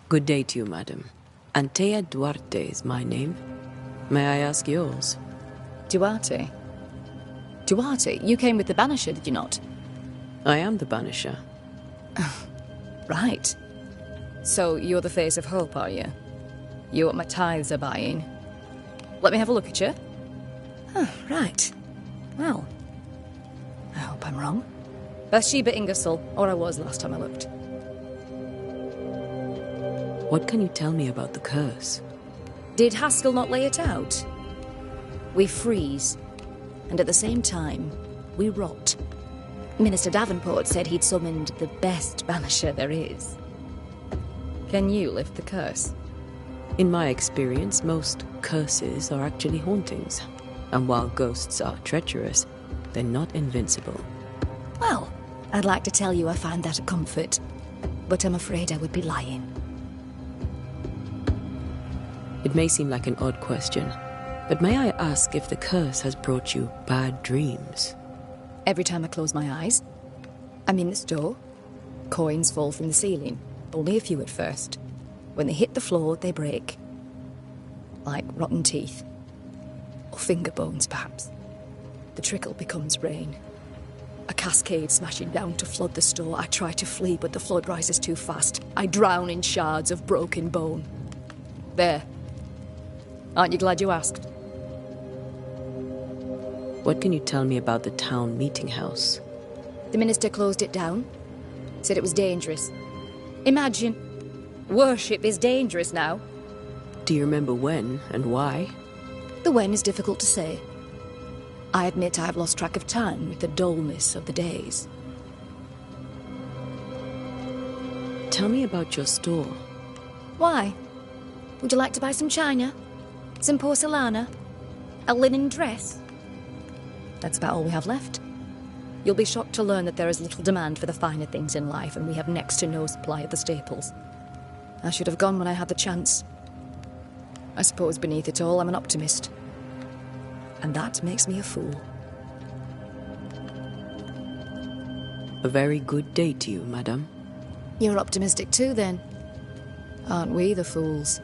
Speaker 3: Good day to you, madam. Antea Duarte is my name. May I ask yours?
Speaker 14: Duarte? Duarte, you came with the Banisher, did you not?
Speaker 3: I am the Banisher.
Speaker 14: Right. So you're the face of hope, are you? You're what my tithes are buying. Let me have a look at you. Oh, right. Well, I hope I'm wrong. Bathsheba Ingersoll, or I was last time I looked.
Speaker 3: What can you tell me about the curse?
Speaker 14: Did Haskell not lay it out? We freeze, and at the same time, we rot. Minister Davenport said he'd summoned the best banisher there is. Can you lift the curse?
Speaker 3: In my experience, most curses are actually hauntings. And while ghosts are treacherous, they're not invincible.
Speaker 14: Well, I'd like to tell you I find that a comfort, but I'm afraid I would be lying.
Speaker 3: It may seem like an odd question, but may I ask if the curse has brought you bad dreams?
Speaker 14: Every time I close my eyes, I'm in the store. Coins fall from the ceiling, only a few at first. When they hit the floor, they break. Like rotten teeth. Or finger bones, perhaps. The trickle becomes rain. A cascade smashing down to flood the store. I try to flee, but the flood rises too fast. I drown in shards of broken bone. There. Aren't you glad you asked?
Speaker 3: What can you tell me about the town meeting house?
Speaker 14: The minister closed it down. Said it was dangerous. Imagine. Worship is dangerous now.
Speaker 3: Do you remember when and why?
Speaker 14: The when is difficult to say. I admit I've lost track of time with the dullness of the days.
Speaker 3: Tell me about your store.
Speaker 14: Why? Would you like to buy some china? Some porcelana? A linen dress? That's about all we have left. You'll be shocked to learn that there is little demand for the finer things in life, and we have next to no supply of the staples. I should have gone when I had the chance. I suppose beneath it all, I'm an optimist. And that makes me a fool.
Speaker 3: A very good day to you, madam.
Speaker 14: You're optimistic too, then. Aren't we the fools?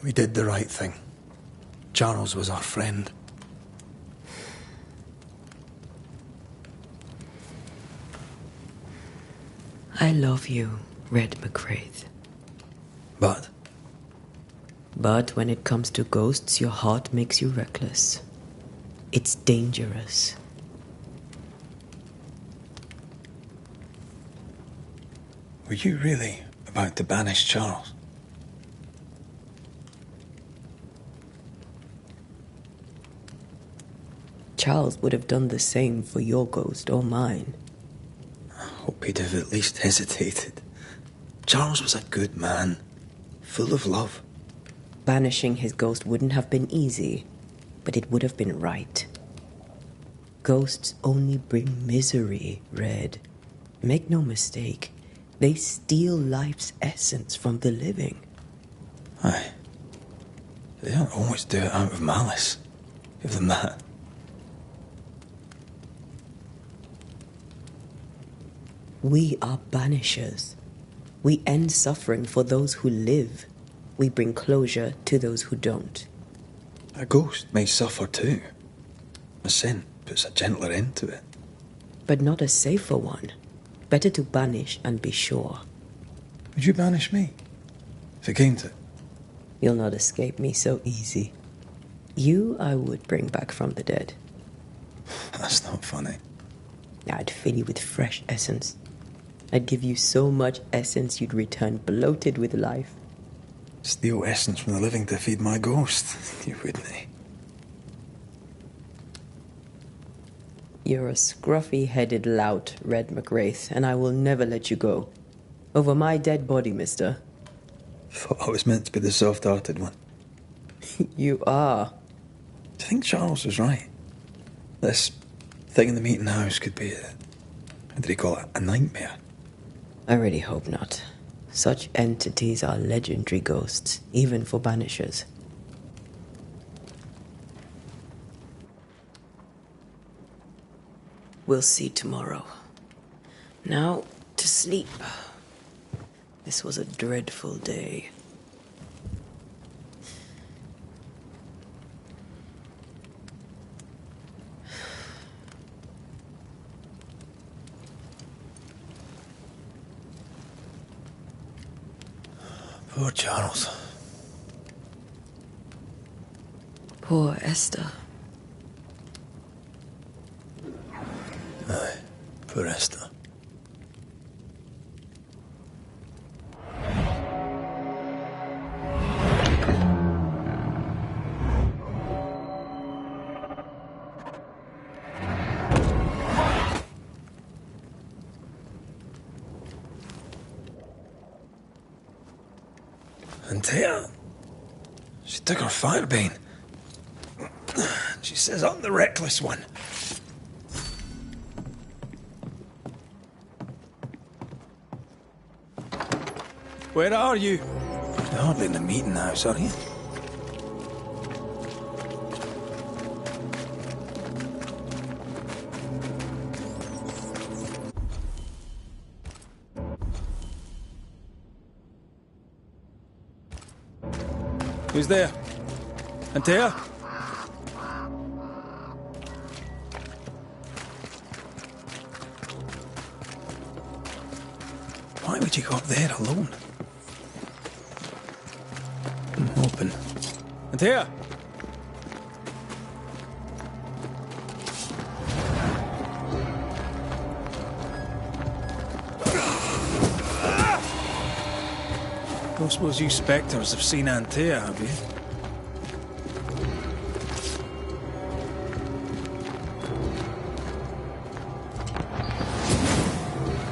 Speaker 2: We did the right thing. Charles was our friend.
Speaker 3: I love you, Red McCraith.
Speaker 2: But?
Speaker 3: But when it comes to ghosts, your heart makes you reckless. It's dangerous.
Speaker 2: Were you really about to banish Charles?
Speaker 3: Charles would have done the same for your ghost or mine.
Speaker 2: I hope he'd have at least hesitated. Charles was a good man, full of love.
Speaker 3: Banishing his ghost wouldn't have been easy, but it would have been right. Ghosts only bring misery, Red. Make no mistake, they steal life's essence from the living.
Speaker 2: Aye. They don't always do it out of malice. Give them that.
Speaker 3: We are banishers. We end suffering for those who live. We bring closure to those who don't.
Speaker 2: A ghost may suffer too. A sin puts a gentler end to it.
Speaker 3: But not a safer one. Better to banish and be sure.
Speaker 2: Would you banish me? If it came to it?
Speaker 3: You'll not escape me so easy. You I would bring back from the dead.
Speaker 2: That's not funny.
Speaker 3: I'd fill you with fresh essence. I'd give you so much essence you'd return bloated with life.
Speaker 2: Steal essence from the living to feed my ghost. You wouldn't, eh?
Speaker 3: You're a scruffy-headed lout, Red McWraith, and I will never let you go. Over my dead body, mister.
Speaker 2: Thought I was meant to be the soft-hearted one.
Speaker 3: You are.
Speaker 2: Do you think Charles was right? This thing in the meeting house could be how did he call it? A nightmare?
Speaker 3: I really hope not. Such entities are legendary ghosts, even for banishers. We'll see tomorrow. Now, to sleep. This was a dreadful day.
Speaker 2: Poor Charles.
Speaker 3: Poor Esther.
Speaker 2: Aye, poor Esther. And Tia, she took her firebane. She says I'm the reckless one. Where are you? You're hardly in the meeting house, are you? Who's there? Antea? Why would you go up there alone? Open. Antea? Don't suppose you spectres have seen Antea, have you?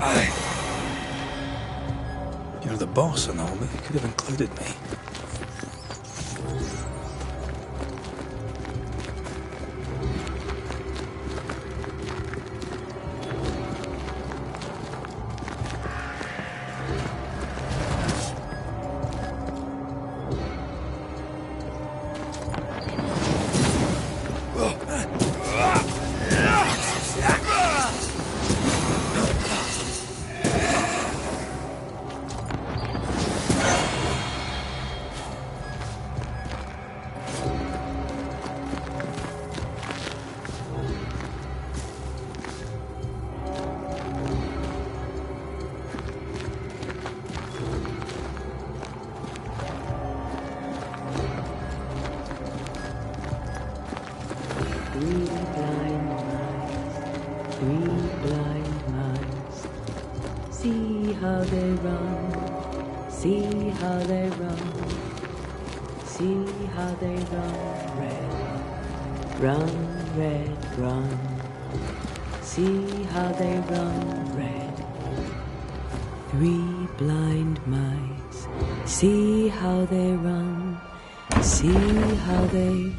Speaker 2: Aye. You're the boss and all, but you could have included me.
Speaker 3: See how they run, see how they run, see how they run, red, run. See how they run, red. 3 blind mice, see how they run, see how they...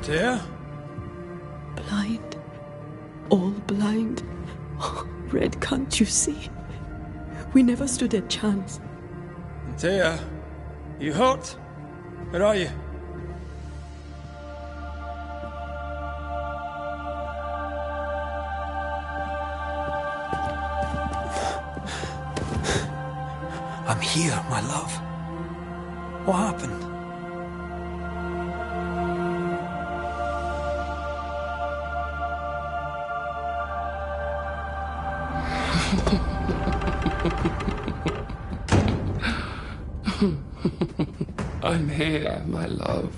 Speaker 2: Antea?
Speaker 3: Blind. All blind. Oh, Red, can't you see? We never stood a chance.
Speaker 2: Antea, you hurt? Where are you? I'm here, my love. What happened?
Speaker 15: I'm here, my love.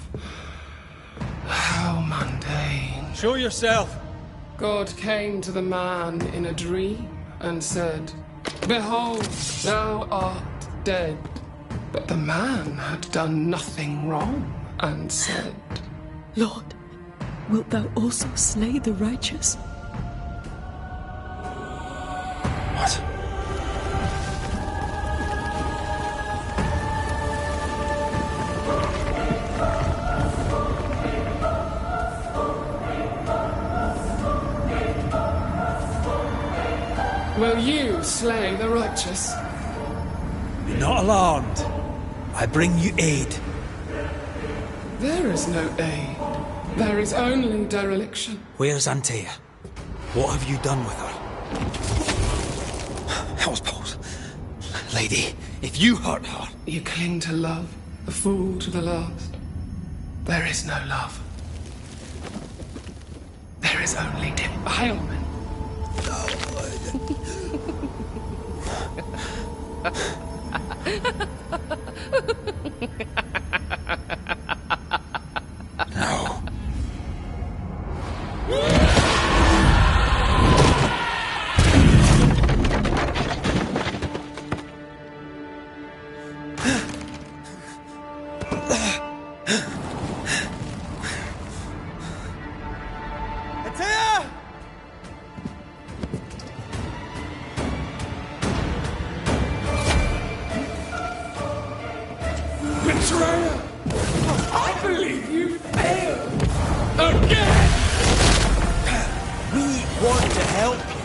Speaker 15: How mundane.
Speaker 2: Show yourself.
Speaker 15: God came to the man in a dream and said, "Behold, thou art dead." But the man had done nothing wrong and said,
Speaker 3: Lord, wilt thou also slay the righteous?
Speaker 2: What?
Speaker 15: "Will you slay the righteous?"
Speaker 2: Be not alarmed. I bring you aid.
Speaker 15: There is no aid. There is only dereliction.
Speaker 2: Where's Antea? What have you done with her? Hell's balls. Lady, if you hurt her...
Speaker 15: You cling to love, a fool to the last. There is no love. There is only defilement.
Speaker 2: No. Antea!
Speaker 15: Betrayer! I believe you failed! Again!
Speaker 2: We want to help you.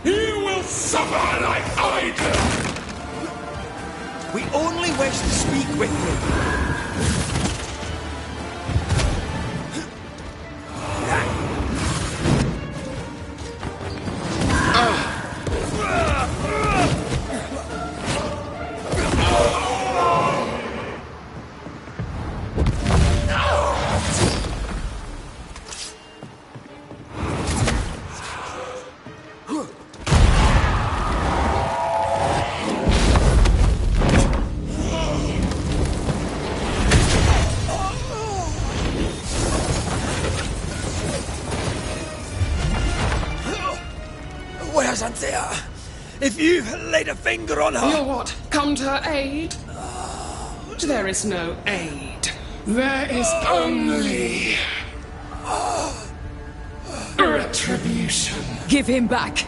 Speaker 15: You will suffer like I do!
Speaker 2: We only wish to speak with you. Where's Antea? If you've laid a finger on her...
Speaker 15: You'll what? Come to her aid? There is no aid. There is only... retribution.
Speaker 14: Give him back.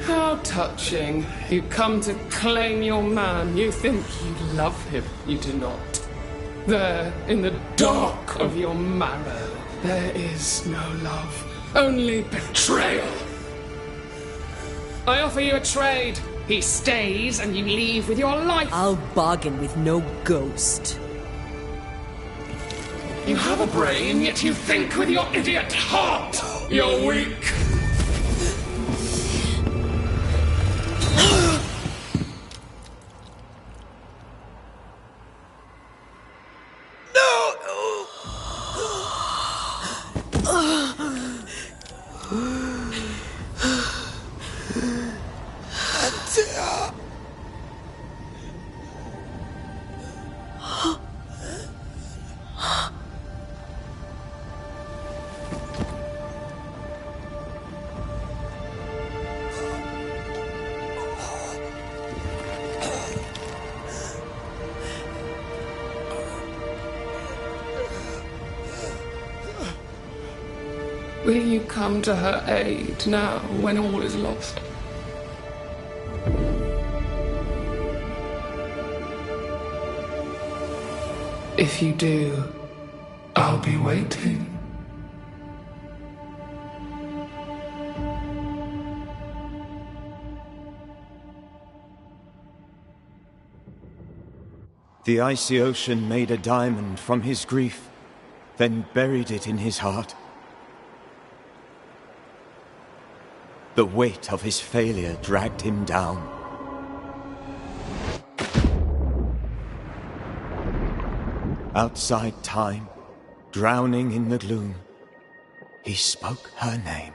Speaker 15: How touching. You come to claim your man. You think you love him. You do not. There, in the dark of your marrow, there is no love. Only betrayal. I offer you a trade. He stays and you leave with your life.
Speaker 3: I'll bargain with no ghost.
Speaker 15: You have a brain, yet you think with your idiot heart. You're weak. Will you come to her aid now, when all is lost? If you do, I'll be waiting.
Speaker 4: The icy ocean made a diamond from his grief, then buried it in his heart. The weight of his failure dragged him down. Outside time, drowning in the gloom, he spoke her name.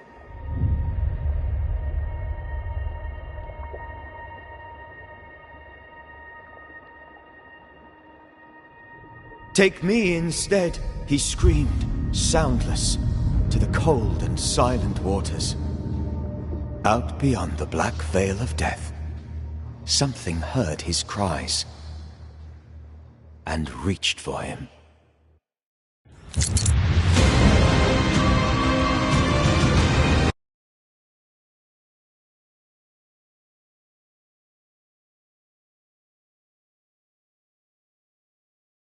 Speaker 4: Take me instead, he screamed, soundless, to the cold and silent waters. Out beyond the black veil of death, something heard his cries and reached for him.